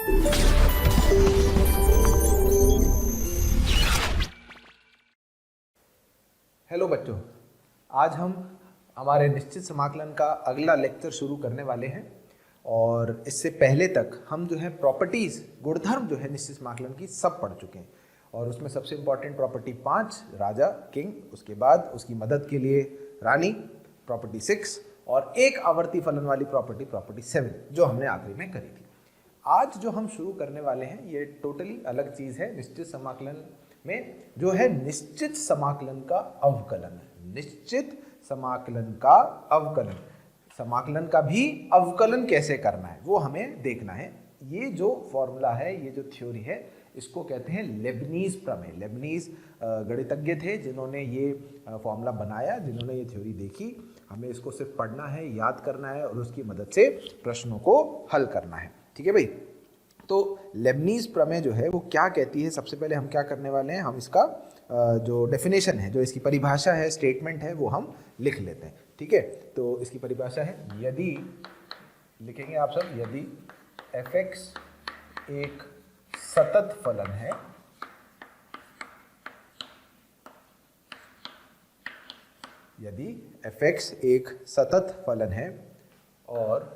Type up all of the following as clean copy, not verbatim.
Hello बच्चों, आज हम हमारे निश्चित समाकलन का अगला लेक्चर शुरू करने वाले हैं। और इससे पहले तक हम जो है प्रॉपर्टीज, गुणधर्म जो है निश्चित समाकलन की सब पढ़ चुके हैं। और उसमें सबसे इंपॉर्टेंट प्रॉपर्टी 5 राजा किंग, उसके बाद उसकी मदद के लिए रानी प्रॉपर्टी 6, और एक आवर्ती फलन वाली प्रॉपर्टी 7 जो हमने आखिरी में करी थी। आज जो हम शुरू करने वाले हैं ये टोटली अलग चीज़ है। निश्चित समाकलन में जो है निश्चित समाकलन का अवकलन, निश्चित समाकलन का अवकलन, समाकलन का भी अवकलन कैसे करना है वो हमें देखना है। ये जो फॉर्मूला है, ये जो थ्योरी है, इसको कहते हैं लेबनीज प्रमेय। लेबनीज गणितज्ञ थे जिन्होंने ये फॉर्मूला बनाया, जिन्होंने ये थ्योरी देखी। हमें इसको सिर्फ पढ़ना है, याद करना है और उसकी मदद से प्रश्नों को हल करना है। ठीक है भाई। तो लेबनीज प्रमेय जो है वो क्या कहती है, सबसे पहले हम क्या करने वाले हैं, हम इसका जो डेफिनेशन है, जो इसकी परिभाषा है, स्टेटमेंट है, वो हम लिख लेते हैं। ठीक है। तो इसकी परिभाषा है, यदि, लिखेंगे आप सब, यदि f(x) एक सतत फलन है, यदि f(x) एक सतत फलन है और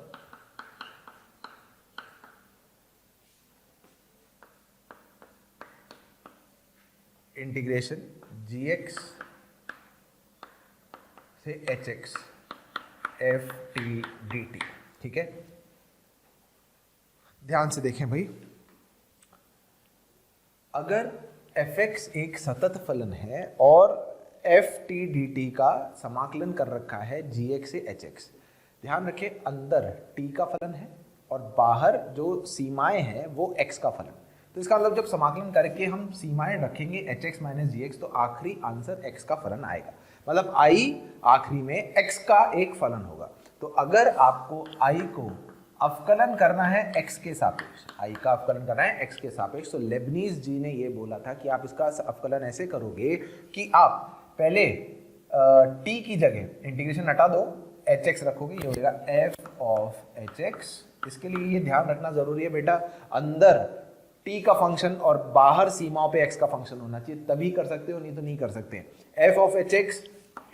इंटीग्रेशन gx से hx f t dt। ठीक है, ध्यान से देखें भाई, अगर fx एक सतत फलन है और f t dt का समाकलन कर रखा है gx से hx, ध्यान रखें अंदर t का फलन है और बाहर जो सीमाएं हैं वो x का फलन। तो इसका मतलब जब समाकलन करके हम सीमाएं रखेंगे hx माइनस gx तो आखिरी आंसर x का फलन आएगा। मतलब i आखिरी में x का एक फलन होगा। तो अगर आपको i को अवकलन करना है x के सापेक्ष, i का अवकलन करना है x के सापेक्ष, तो लेबनीज जी ने ये बोला था कि आप इसका अवकलन ऐसे करोगे कि आप पहले t की जगह इंटीग्रेशन हटा दो, hx रखोगे, ये हो जाएगा f ऑफ hx। इसके लिए ये ध्यान रखना जरूरी है बेटा, अंदर t का फंक्शन और बाहर सीमाओं पे x का फंक्शन होना चाहिए, तभी कर सकते हो, नहीं तो नहीं कर सकते। f of hx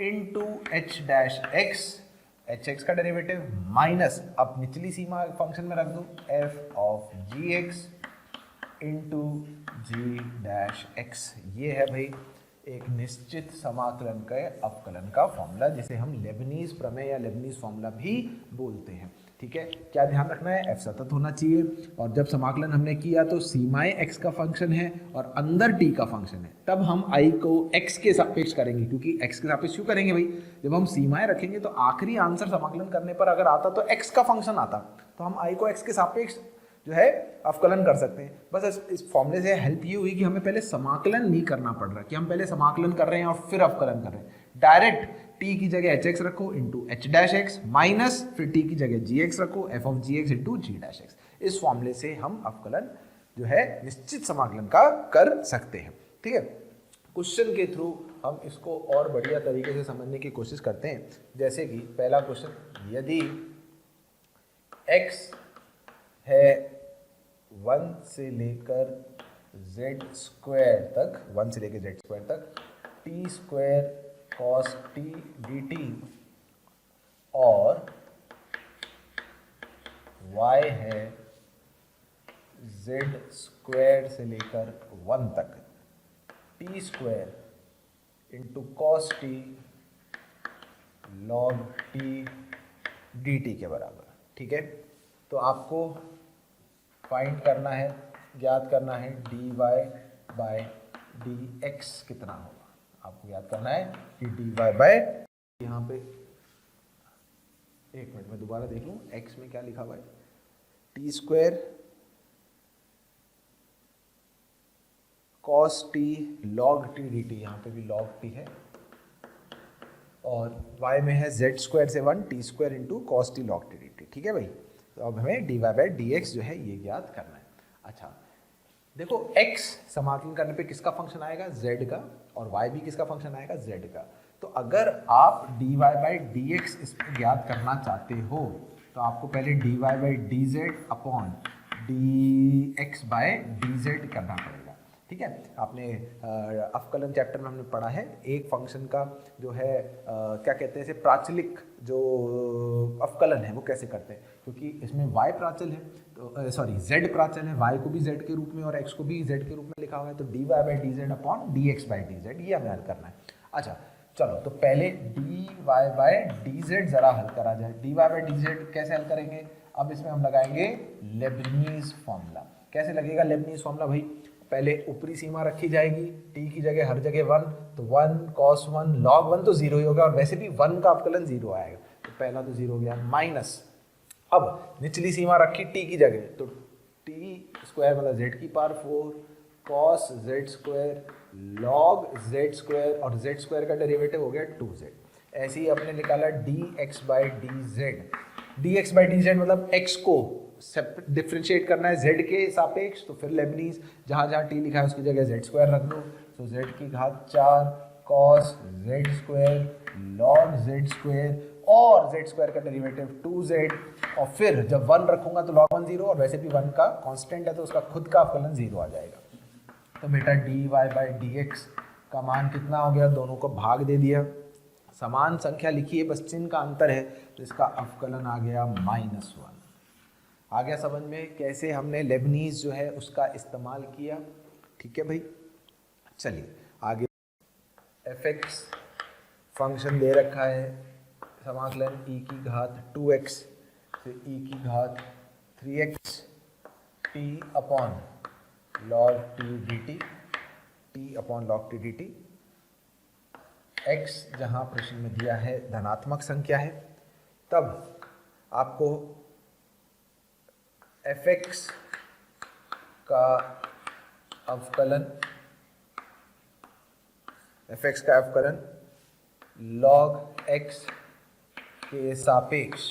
into h dash x, hx का डेरिवेटिव माइनस, अब निचली सीमा फंक्शन में रख दो, f of gx into g dash x। ये है भाई एक निश्चित समाकलन के अवकलन का फॉर्मूला, जिसे हम लेबनीज प्रमेय या लेबनीज फॉर्मूला भी बोलते हैं। ठीक है, क्या ध्यान रखना है, f सतत होना चाहिए, और जब समाकलन हमने किया तो सीमाएं x का फंक्शन है और अंदर t का फंक्शन है, तब हम i को x के सापेक्ष करेंगे, क्योंकि x के सापेक्ष क्यों करेंगे भाई, जब हम सीमाएं रखेंगे तो आखिरी आंसर समाकलन करने पर अगर आता तो x का फंक्शन आता, तो हम i को x के सापेक्ष जो है अवकलन कर सकते हैं। बस इस फॉर्मूले से हेल्प ये हुई कि हमें पहले समाकलन नहीं करना पड़ रहा, कि हम पहले समाकलन कर रहे हैं और फिर अवकलन कर रहे हैं। डायरेक्ट t की जगह hx रखो into h dash x, minus फिर t की जगह gx रखो, f of gx into g dash x। इस फॉर्मूले से हम अवकलन जो है निश्चित समाकलन का कर सकते हैं। ठीक है, क्वेश्चन के थ्रू हम इसको और बढ़िया तरीके से समझने की कोशिश करते हैं। जैसे कि पहला क्वेश्चन, यदि x है 1 से लेकर z स्क्वायर तक, 1 से लेकर z स्क्वायर तक, t square cos t dt, और y है z स्क्वायर से लेकर 1 तक t square into cos t log t dt के बराबर। ठीक है, तो आपको फाइंड करना है, ज्ञात करना है dy बाय dx कितना होगा। आपको याद करना है कि dy बाय, यहाँ पे एक मिनट में दोबारा देख लूँ x में क्या लिखा हुआ है, T square cos t log t dt, यहाँ पे भी log t है, और y में है z स्क्वायर से 1 t square into cos t log t dt। ठीक है भाई, तो अब हमें dy बाय dx जो है ये ज्ञात करना है। अच्छा देखो, x समाकलन करने पे किसका फंक्शन आएगा, z का, और y भी किसका फंक्शन आएगा, z का। तो अगर आप dy बाय dx इस पर ज्ञात करना चाहते हो तो आपको पहले dy by dz upon d x by d z करना पड़ेगा। ठीक है, आपने अवकलन चैप्टर में हमने पढ़ा है एक फंक्शन का जो है क्या कहते हैं इसे प्राचलिक जो अवकलन है वो कैसे करते हैं, क्योंकि इसमें y प्राचल है तो सॉरी z प्राचल है, y को भी z के रूप में और x को भी z के रूप में लिखा हुआ है, तो dy by D Z upon d x by D Z ये हमें हल करना है। अच्छा चलो, तो पहले dy बाई डी जेड जरा हल करा जाए। dy बाई डी जेड कैसे हल करेंगे, अब इसमें हम लगाएंगे लेबनीज फॉर्मूला। कैसे लगेगा लेबनीज फॉर्मूला भाई, पहले ऊपरी सीमा रखी जाएगी, t की जगह हर जगह 1, तो 1 cos 1 log 1 तो 0 ही होगा, और वैसे भी 1 का अवकलन 0 आएगा, तो पहला तो 0 हो गया, माइनस अब निचली सीमा रखी t की जगह, तो t स्क्वायर मतलब z की power 4 cos z square log z square, और z स्क्वायर का डेरिवेटिव हो गया 2z। ऐसे ही अपने निकाला dx by D Z, dx by D Z मतलब x को डिफ्रेंशिएट करना है z के सापेक्ष, तो फिर लेबनीज जहाँ जहाँ t लिखा है उसकी जगह z स्क्वायर रख दो, तो z की घात 4 cos z square log z square और z स्क्वायर का डेरिवेटिव 2z, और फिर जब 1 रखूंगा तो log 1 0, और वैसे भी 1 का कांस्टेंट है तो उसका खुद का अवकलन 0 आ जाएगा। तो बेटा dy बाई डी एक्स का मान कितना हो गया, दोनों को भाग दे दिया, समान संख्या लिखी है बस चिन्ह का अंतर है, तो इसका अवकलन आ गया -1। आ गया समझ में कैसे हमने लेबनीज जो है उसका इस्तेमाल किया। ठीक है भाई, चलिए आगे fx फंक्शन दे रखा है, समाकलन e की घात 2x से e की घात 3x t upon log t dt, t upon log t dt। x जहाँ प्रश्न में दिया है धनात्मक संख्या है, तब आपको fx का अवकलन log x के सापेक्ष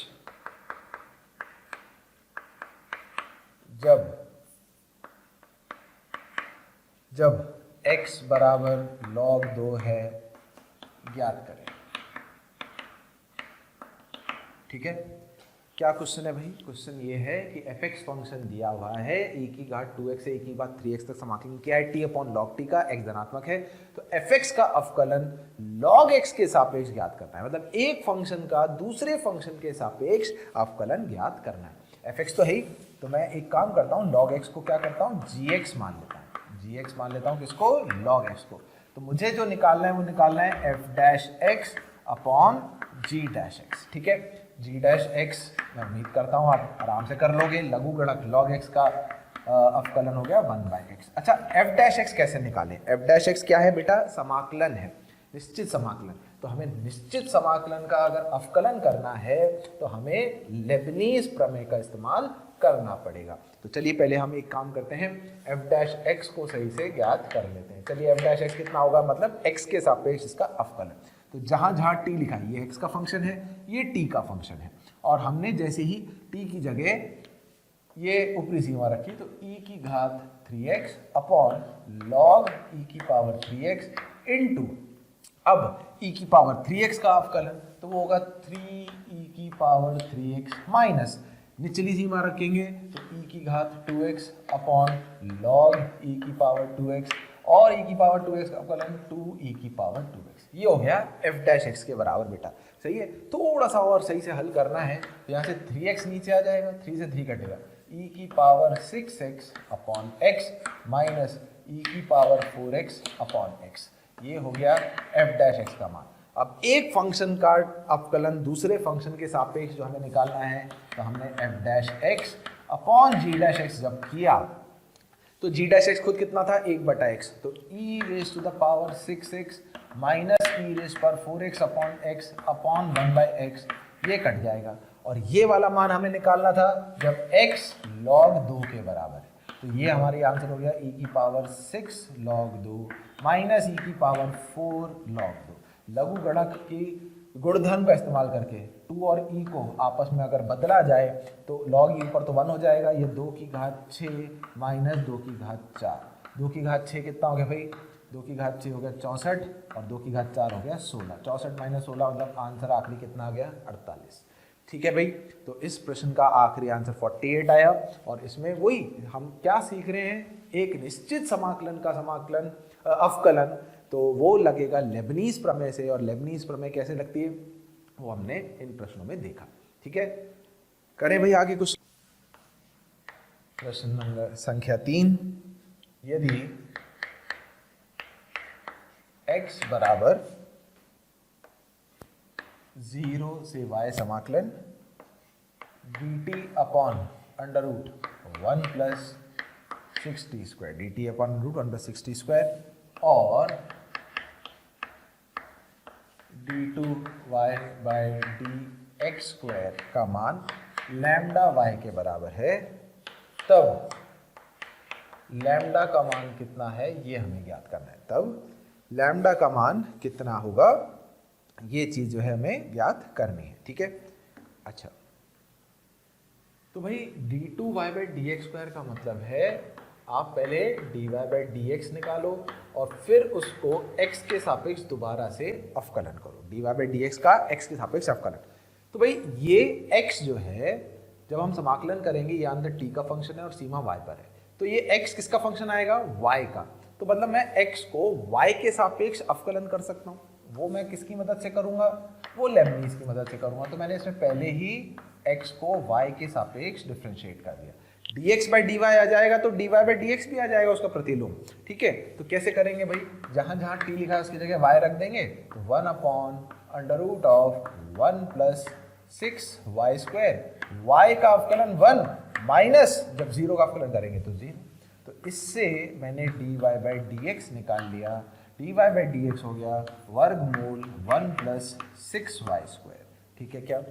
जब x बराबर log 2 है ज्ञात करें। ठीक है, क्या क्वेश्चन है भाई, क्वेश्चन ये है कि fx फंक्शन दिया हुआ है e की घात 2x से e की घात 3x तक समाकलन किया है t अपॉन log t का, x धनात्मक है, तो fx का अवकलन log x के सापेक्ष ज्ञात करना है, मतलब एक फंक्शन का दूसरे फंक्शन के सापेक्ष अवकलन ज्ञात करना है। fx तो है ही, तो मैं एक काम करता हूँ log x को क्या करता हूँ gx मान लेता हूँ, gx मान लेता हूँ किसको, log x को। तो मुझे जो निकालना है वो निकालना है f dash x upon g dash x। ठीक है, g डैश x मैं उम्मीद करता हूँ आप आराम से कर लोगे, लघु गुणक log x का अवकलन हो गया 1 बाई x। अच्छा f डैश x कैसे निकालें, f डैश x क्या है बेटा, समाकलन है, निश्चित समाकलन। तो हमें निश्चित समाकलन का अगर अवकलन करना है तो हमें लेबनीज प्रमेय का इस्तेमाल करना पड़ेगा। तो चलिए पहले हम एक काम करते हैं, f डैश x को सही से ज्ञात कर लेते हैं। चलिए f डैश x कितना होगा, मतलब x के सापेक्ष इसका अवकलन। तो जहाँ जहाँ t लिखा है ये x का फंक्शन है, ये t का फंक्शन है, और हमने जैसे ही t की जगह ये ऊपरी सीमा रखी तो e की घात 3x अपॉन log e की पावर 3x इनटू, अब e की पावर 3x का अवकलन तो वो होगा 3e की पावर 3x माइनस निचली सीमा रखेंगे तो e की घात 2x अपॉन log e की पावर 2x, और e की पावर 2x का अवकलन 2e की पावर 2x। ये हो गया f डैश x के बराबर बेटा। सही है, थोड़ा सा और सही से हल करना है, तो यहाँ से 3x नीचे आ जाएगा, 3 से 3 कटेगा, e की power 6x upon x minus e की पावर 4x अपॉन x। ये हो गया f डैश x का मान। अब एक फंक्शन का अवकलन दूसरे फंक्शन के सापेक्ष जो हमें निकालना है, तो हमने f dash x upon g dash x जब किया तो g डैश x खुद कितना था, 1/x, तो e raise to the power 6x minus e raise पर 4x upon x upon 1/x, ये कट जाएगा। और ये वाला मान हमें निकालना था जब x log 2 के बराबर है, तो ये हमारी आंसर हो गया e की पावर 6 log 2 माइनस e की पावर 4 log 2। लघु गणक की गुणधर्म का इस्तेमाल करके 2 और e को आपस में अगर बदला जाए तो log e ऊपर तो 1 हो जाएगा, ये 2 की घात 6 माइनस 2 की घात 4, 2 की घात 6 कितना हो गया भाई, 2 की घात 6 हो गया 64, और 2 की घात 4 हो गया 16, 64 माइनस 16 मतलब आंसर आखिरी कितना आ गया 48। ठीक है भाई, तो इस प्रश्न का आखिरी आंसर 48 आया। और इसमें वही हम क्या सीख रहे हैं, एक निश्चित समाकलन का समाकलन अवकलन, तो वो लगेगा लेबनीज प्रमेय से। और लेबनीज प्रमेय कैसे लगती है वो हमने इन प्रश्नों में देखा। ठीक है, करें भाई आगे कुछ। प्रश्न नंबर संख्या 3, यदि x बराबर 0 से y समाकलन dt upon under root 1 plus 6t square, dt upon root 1 plus 6t square और d2y बाय dx स्क्वायर का मान लैम्डा y के बराबर है, तब लैम्डा का मान कितना है ये हमें ज्ञात करना है। तब लैम्डा का मान कितना होगा ये चीज जो है हमें ज्ञात करनी है। ठीक है, अच्छा तो भाई d2y बाई dx स्क्वायर का मतलब है आप पहले dy बाई dx निकालो और फिर उसको x के सापेक्ष दोबारा से अवकलन करो, dy बाई dx का x के सापेक्ष अवकलन। तो भाई ये x जो है जब हम समाकलन करेंगे ये अंदर t का फंक्शन है और सीमा y पर है, तो ये x किसका फंक्शन आएगा, y का। तो मतलब मैं x को y के सापेक्ष अवकलन कर सकता हूँ, वो मैं किसकी मदद से करूंगा, वो लेबनीज की मदद से करूंगा। तो मैंने इसमें पहले ही x को y के सापेक्ष डिफरेंशिएट कर दिया, dx बाई dy आ जाएगा तो dy बाई dx भी आ जाएगा उसका प्रतिलोम। ठीक है, तो कैसे करेंगे भाई, जहां जहां t लिखा है उसकी जगह y रख देंगे, तो 1 upon under root of 1 plus 6y square, y का अवकलन 1 माइनस जब 0 का अवकलन करेंगे तो 0। तो इससे मैंने dy बाई dx निकाल लिया, dy बाई dx हो गया वर्गमूल 1 प्लस 6y स्क्वायर। ठीक है, क्या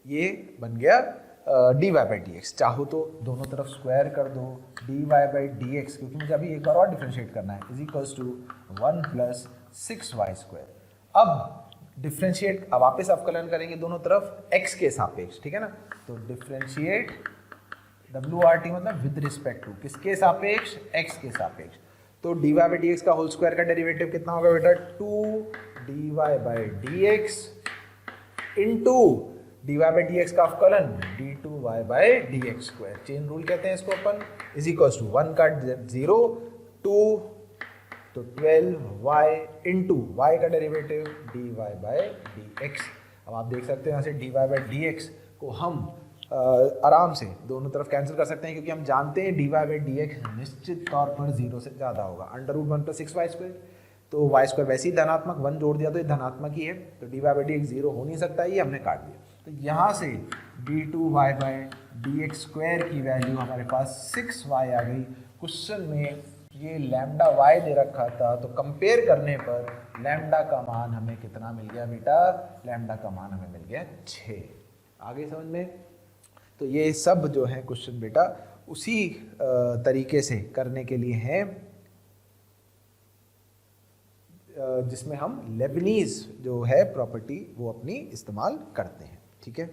ये बन गया dy बाई dx। चाहो तो दोनों तरफ स्क्वायर कर दो, dy बाई dx क्योंकि मुझे अभी एक बार और डिफरेंशिएट करना है, is equals to 1 plus 6y square. अब डिफरेंशिएट वापस अवकलन करेंगे दोनों तरफ x के सापेक्ष। ठीक है ना, तो डिफरेंशिएट WRT मतलब विद रिस्पेक्ट टू, किसके सापेक्ष, x के सापेक्ष। तो dy बाई dx का होल स्क्वायर का डेरिवेटिव कितना होगा बेटा, 2 dy by dx into dy by dx का अवकलन d2y by dx square, chain rule कहते हैं इसको अपन, इज इक्वल्स टू 1 का 0 2 तो 12y इंटू y का डेरिवेटिव dy बाई dx। अब आप देख सकते हैं यहाँ से dy बाई dx को हम आराम से दोनों तरफ कैंसिल कर सकते हैं, क्योंकि हम जानते हैं dy बाई dx निश्चित तौर पर 0 से ज़्यादा होगा, under root 1 plus 6y square. तो y स्क्वायर वैसे ही धनात्मक, 1 जोड़ दिया तो ये धनात्मक ही है, तो dy बाई dx 0 हो नहीं सकता, ये हमने काट दिया। तो यहाँ से d2y बाई dx स्क्वायर की वैल्यू हमारे पास 6y आ गई। क्वेश्चन में ये लैम्डा y दे रखा था, तो कंपेयर करने पर लैम्डा का मान हमें कितना मिल गया बेटा, लैम्डा का मान हमें मिल गया 6। आगे समझ में। तो ये सब जो है क्वेश्चन बेटा उसी तरीके से करने के लिए हैं जिसमें हम लेबनीज जो है प्रॉपर्टी वो अपनी इस्तेमाल करते हैं। ठीक है,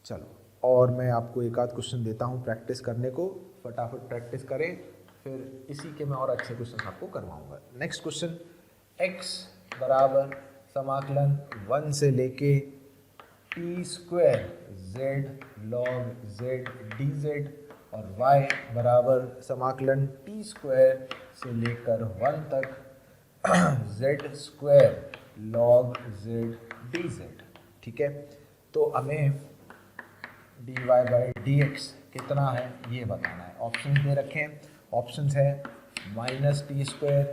चलो और मैं आपको एक आध क्वेश्चन देता हूँ प्रैक्टिस करने को, फटाफट प्रैक्टिस करें, फिर इसी के मैं और अच्छे क्वेश्चन आपको करवाऊंगा। नेक्स्ट क्वेश्चन, x बराबर समाकलन 1 से लेके t square z log z dz और y बराबर समाकलन t स्क्वायर से लेकर 1 तक z square log z dz। ठीक है, तो हमें dy बाई dx कितना है ये बताना है। ऑप्शन दे रखे हैं, ऑप्शंस है minus T square,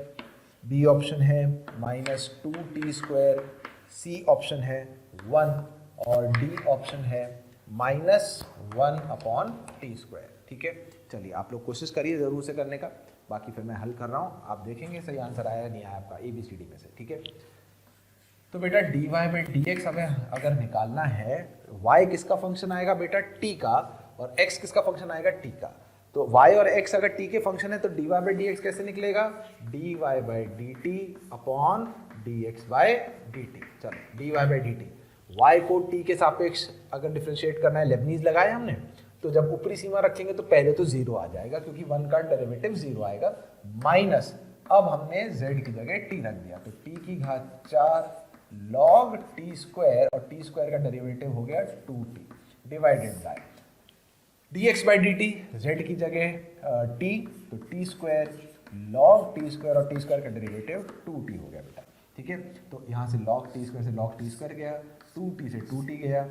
B option है minus 2t square, C option है 1 और डी ऑप्शन है -1 अपॉन टी स्क्वायर। ठीक है, चलिए आप लोग कोशिश करिए ज़रूर से करने का, बाकी फिर मैं हल कर रहा हूँ, आप देखेंगे सही आंसर आया नहीं आया आपका ABCD में से। ठीक है, तो बेटा dy बाई dx हमें अगर निकालना है, y किसका फंक्शन आएगा बेटा, t का, और x किसका फंक्शन आएगा, t का। तो y और x अगर t के फंक्शन है तो dy बाई dx कैसे निकलेगा, dy by dt upon dx by dt। चलो dy बाई dt, y को t के सापेक्ष अगर डिफरेंशिएट करना है, लेबनीज लगाए हमने, तो जब ऊपरी सीमा रखेंगे तो पहले तो 0 आ जाएगा क्योंकि 1 का डेरिवेटिव 0 आएगा, माइनस अब हमने z की जगह t रख दिया, तो t की घात 4 log टी स्क्वायर, और टी स्क्वायर का डेरिवेटिव हो गया 2t divided by dx by dt, z की जगह t, तो T square log T square, और टी स्क्वायर का डेरिवेटिव 2t हो गया बेटा, ठीक है। तो यहाँ से log टी स्क्वायर से log टी स्क्वायर गया, 2t से 2t गया,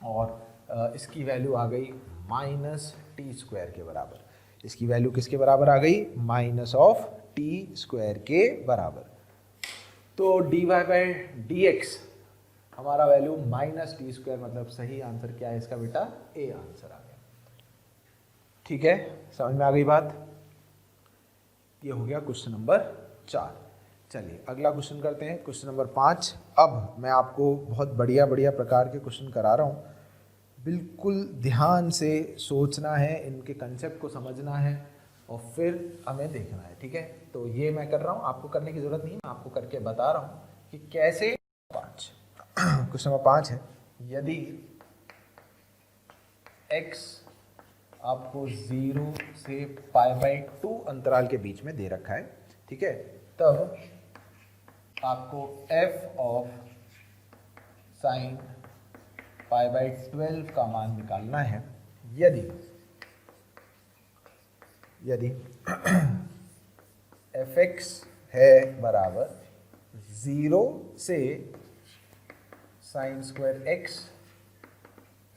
और इसकी वैल्यू आ गई माइनस टी स्क्वायर के बराबर। इसकी वैल्यू किसके बराबर आ गई? माइनस ऑफ टी स्क्वायर के बराबर। तो d y by d x हमारा वैल्यू माइनस टी स्क्वायर, मतलब सही आंसर क्या है इसका बेटा? ए आंसर आ गया। ठीक है, समझ में आ गई बात? ये हो गया क्वेश्चन नंबर 4। चलिए अगला क्वेश्चन करते हैं, क्वेश्चन नंबर 5। अब मैं आपको बहुत बढ़िया बढ़िया प्रकार के क्वेश्चन करा रहा हूँ, बिल्कुल ध्यान से सोचना है, इनके कंसेप्ट को समझना है और फिर हमें देखना है, ठीक है। तो ये मैं कर रहा हूँ, आपको करने की ज़रूरत नहीं, मैं आपको करके बता रहा हूँ कि कैसे। 5 क्वेश्चन नंबर 5 है, यदि x आपको 0 से π/2 अंतराल के बीच में दे रखा है, ठीक है, तब आपको f ऑफ साइन π/12 का मान निकालना है। यदि fx है बराबर 0 से sine square x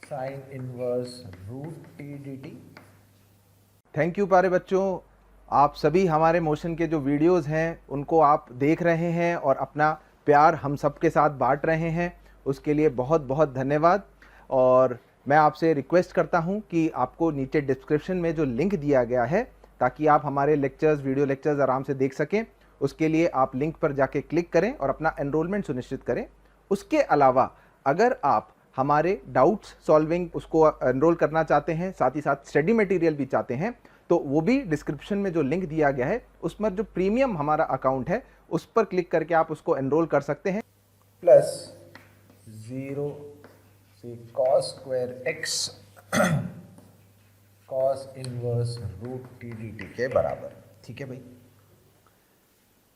sine inverse root t d t. Thank you प्यारे बच्चों, आप सभी हमारे मोशन के जो वीडियोस हैं उनको आप देख रहे हैं और अपना प्यार हम सबके साथ बांट रहे हैं, उसके लिए बहुत बहुत धन्यवाद। और मैं आपसे रिक्वेस्ट करता हूं कि आपको नीचे डिस्क्रिप्शन में जो लिंक दिया गया है, ताकि आप हमारे लेक्चर्स, वीडियो लेक्चर्स आराम से देख सकें, उसके लिए आप लिंक पर जाके क्लिक करें और अपना एनरोलमेंट सुनिश्चित करें। उसके अलावा अगर आप हमारे डाउट्स सॉल्विंग उसको एनरोल करना चाहते हैं, साथ ही साथ स्टडी मटेरियल भी चाहते हैं, तो वो भी डिस्क्रिप्शन में जो लिंक दिया गया है उस पर जो प्रीमियम हमारा अकाउंट है उस पर क्लिक करके आप उसको एनरोल कर सकते हैं। प्लस 0 से cos square x cos inverse root t d t के बराबर, ठीक है भाई।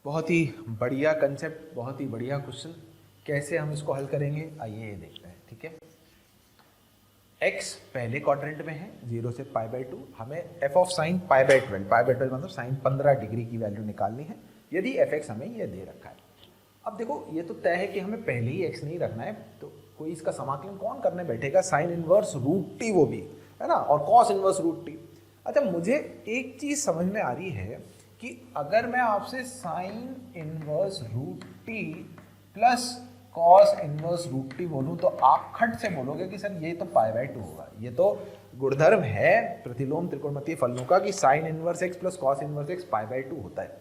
बहुत ही बढ़िया कंसेप्ट, बहुत ही बढ़िया क्वेश्चन। कैसे हम इसको हल करेंगे आइए ये देखते हैं, ठीक है। x पहले क्वाड्रेंट में है 0 से π/2, हमें f ऑफ साइन π/12, π/12 मतलब साइन 15 डिग्री की वैल्यू निकालनी है, यदि fx हमें ये दे रखा है। अब देखो ये तो तय है कि हमें पहले ही x नहीं रखना है, तो कोई इसका समाकलन कौन करने बैठेगा? साइन इनवर्स रूट टी, वो भी है ना, और कॉस इनवर्स रूट टी। अच्छा, मुझे एक चीज समझ में आ रही है कि अगर मैं आपसे sine inverse root t plus cos inverse root t बोलूं तो आप खट से बोलोगे कि सर ये तो π/2 होगा। ये तो गुणधर्म है प्रतिलोम त्रिकोणमितीय फलनों का कि sine inverse x plus cos inverse x π/2 होता है।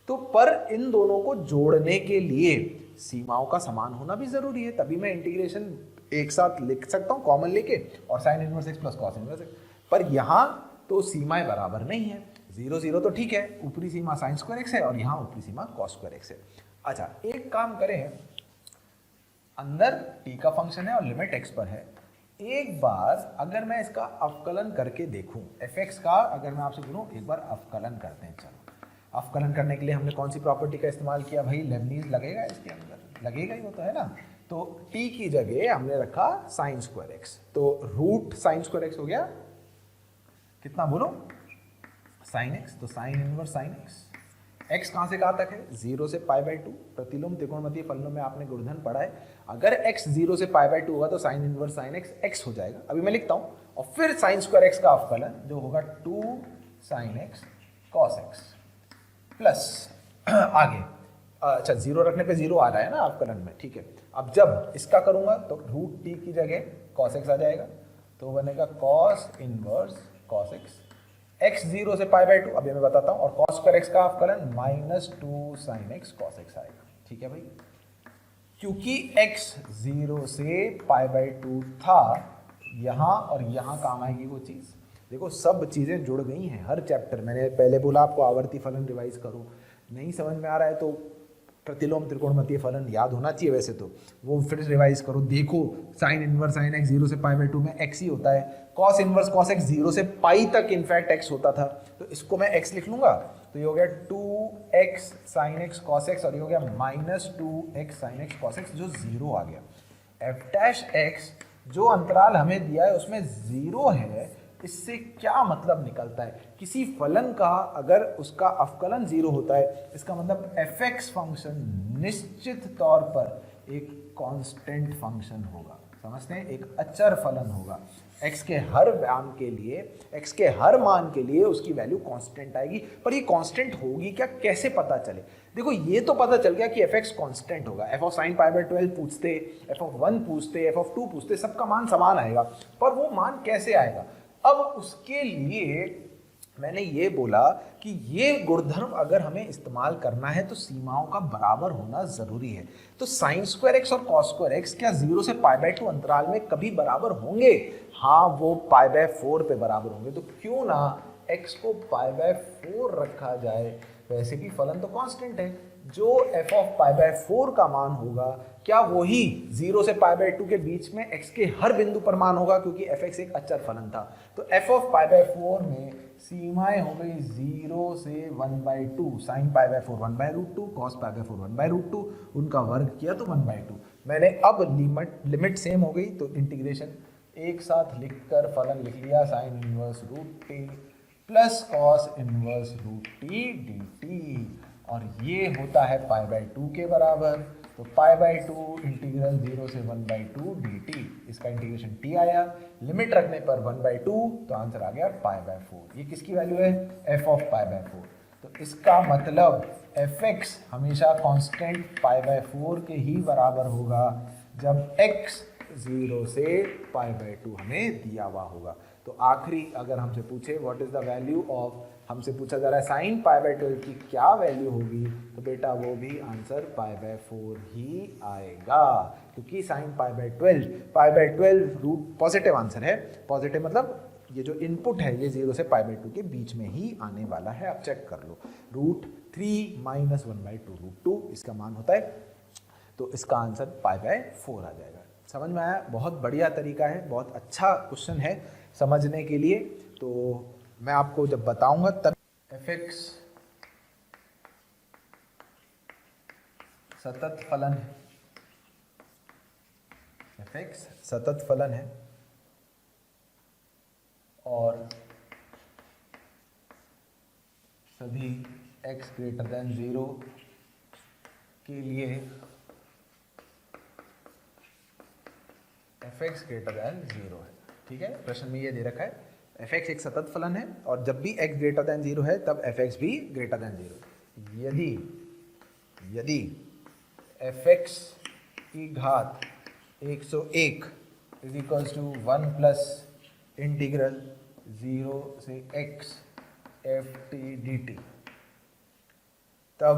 तो पर इन दोनों को जोड़ने के लिए सीमाओं का समान होना भी जरूरी है, तभी मैं इंटीग्रेशन एक साथ लिख सकता हूँ कॉमन लेके, और sine inverse x plus cos inverse x। पर यहाँ तो सीमाएं बराबर नहीं है, 0 0 तो ठीक है, ऊपरी सीमा साइन स्क्वायर x है और यहाँ ऊपरी सीमा कॉस स्क्वायर x है। अच्छा, एक काम करें, अंदर t का फंक्शन है और लिमिट x पर है। एक बार अगर मैं इसका अवकलन करके देखूं, fx का अगर मैं आपसे बोलूं एक बार अवकलन करते हैं। चलो, अवकलन करने के लिए हमने कौन सी प्रॉपर्टी का इस्तेमाल किया भाई? लेबनीज लगेगा इसके अंदर, लगेगा ही, होता है ना। तो t की जगह हमने रखा साइन स्क्वायर x, तो रूट साइन स्क्वायर x हो गया कितना बोलो? साइन x, तो sine inverse sine x। x कहाँ से कहाँ तक है? 0 से π/2। प्रतिलोम त्रिकोणमितीय फलनों में आपने गुणधर्म पढ़ा है, अगर x 0 से π/2 होगा तो sine inverse sine x x हो जाएगा। अभी मैं लिखता हूँ, और फिर साइन स्क्वायर x का अवकलन जो होगा 2 sine x cos x plus आगे, अच्छा 0 रखने पे 0 आ रहा है ना अवकलन में, ठीक है। अब जब इसका करूंगा तो रूट t की जगह cos x आ जाएगा, तो बनेगा cos inverse cos x। x 0 से π/2 अभी मैं बताता हूँ, और cos स्क्वायर x का अवकलन -2 sin x cos x आएगा, ठीक है भाई। क्योंकि x 0 से π/2 था, यहाँ और यहाँ काम आएगी वो चीज़। देखो सब चीज़ें जुड़ गई हैं, हर चैप्टर। मैंने पहले बोला आपको आवर्ती फलन रिवाइज करो, नहीं समझ में आ रहा है तो प्रतिलोम त्रिकोणमितीय फलन याद होना चाहिए वैसे तो, वो फिर रिवाइज करो। देखो साइन इनवर्स साइन x 0 से π/2 में x ही होता है, कॉस इनवर्स कॉस x 0 से पाई तक इनफैक्ट x होता था, तो इसको मैं x लिख लूंगा तो ये हो गया 2x sin x cos x और ये हो गया -2x sin x cos x जो 0 आ गया। f डैश x जो अंतराल हमें दिया है उसमें 0 है, इससे क्या मतलब निकलता है? किसी फलन का अगर उसका अवकलन 0 होता है, इसका मतलब fx फंक्शन निश्चित तौर पर एक कांस्टेंट फंक्शन होगा। समझते हैं? एक अचर फलन होगा। x के हर मान के लिए, x के हर मान के लिए उसकी वैल्यू कांस्टेंट आएगी। पर ये कांस्टेंट होगी क्या, कैसे पता चले? देखो ये तो पता चल गया कि fx कांस्टेंट होगा। f ऑफ sin π/12 पूछते, f ऑफ 1 पूछते, f ऑफ 2 पूछते, सबका मान समान आएगा। पर वो मान कैसे आएगा? अब उसके लिए मैंने ये बोला कि ये गुणधर्म अगर हमें इस्तेमाल करना है तो सीमाओं का बराबर होना जरूरी है। तो sin स्क्वायर x और cos स्क्वायर x क्या 0 से π/2 अंतराल में कभी बराबर होंगे? हाँ, वो π/4 पे बराबर होंगे। तो क्यों ना x को π/4 रखा जाए। वैसे भी फलन तो कांस्टेंट है, जो f ऑफ π/4 का मान होगा क्या वही 0 से π/2 के बीच में x के हर बिंदु पर मान होगा, क्योंकि fx एक अचर फलन था। तो f ऑफ π/4 में सीमाएं हो गई 0 से 1/2, sin π/4 1/√2, cos π/4 1/√2, उनका वर्ग किया तो 1/2। मैंने अब लिमिट सेम हो गई तो इंटीग्रेशन एक साथ लिखकर फलन लिख लिया, sin inverse √t plus cos inverse √t dt, और ये होता है π/2 के बराबर। तो π/2 इंटीग्रल 0 से 1/2 dt, इसका इंटीग्रेशन t आया, लिमिट रखने पर 1/2, तो आंसर आ गया π/4। ये किसकी वैल्यू है? f of π/4। तो इसका मतलब fx हमेशा कांस्टेंट π/4 के ही बराबर होगा जब x 0 से π/2 हमें दिया हुआ होगा। तो आखिरी अगर हमसे पूछे what is the value of, हमसे पूछा जा रहा है sin π/12 की क्या वैल्यू होगी, तो बेटा वो भी आंसर π/4 ही आएगा, क्योंकि sin π/12 रूट पॉजिटिव आंसर है। पॉजिटिव मतलब ये जो इनपुट है ये 0 से π/2 के बीच में ही आने वाला है। आप चेक कर लो, √3 - 1/2 √2 इसका मान होता है, तो इसका आंसर π/4 आ जाएगा। समझ में आया? बहुत बढ़िया तरीका है, बहुत अच्छा क्वेश्चन है समझने के लिए। तो मैं आपको जब बताऊंगा तब fx सतत फलन है, fx सतत फलन है और सभी x ग्रेटर देन 0 के लिए fx ग्रेटर देन 0 है। ठीक है, प्रश्न में ये दे रखा है fx एक सतत फलन है और जब भी x ग्रेटर देन 0 है तब fx भी ग्रेटर देन 0। यदि fx की घात 101 is equals to 1 plus integral 0 से x ft dt, तब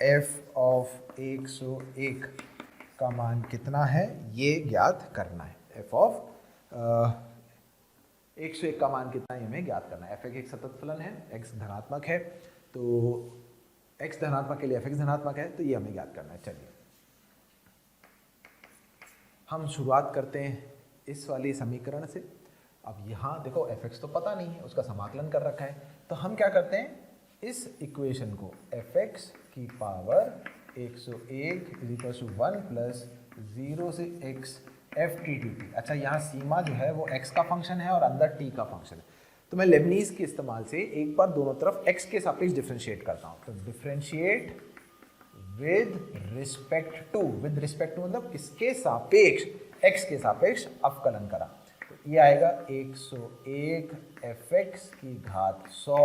f ऑफ 101 का मान कितना है ये ज्ञात करना है। f ऑफ 101 का मान कितना है हमें ज्ञात करना है। f एक सतत फलन है, x धनात्मक है, तो x धनात्मक के लिए fx धनात्मक है, तो ये हमें ज्ञात करना है। चलिए हम शुरुआत करते हैं इस वाली समीकरण से। अब यहाँ देखो fx तो पता नहीं है, उसका समाकलन कर रखा है, तो हम क्या करते हैं इस इक्वेशन को fx की पावर 101 = 1 प्लस 0 से x ft dt। अच्छा, यहाँ सीमा जो है वो x का फंक्शन है और अंदर t का फंक्शन है, तो मैं लेबनीज के इस्तेमाल से एक बार दोनों तरफ x के सापेक्ष डिफरेंशिएट करता हूँ। तो डिफरेंशिएट विद रिस्पेक्ट टू मतलब इसके सापेक्ष, x के सापेक्ष अवकलन करा, तो ये आएगा 101 fx की घात 100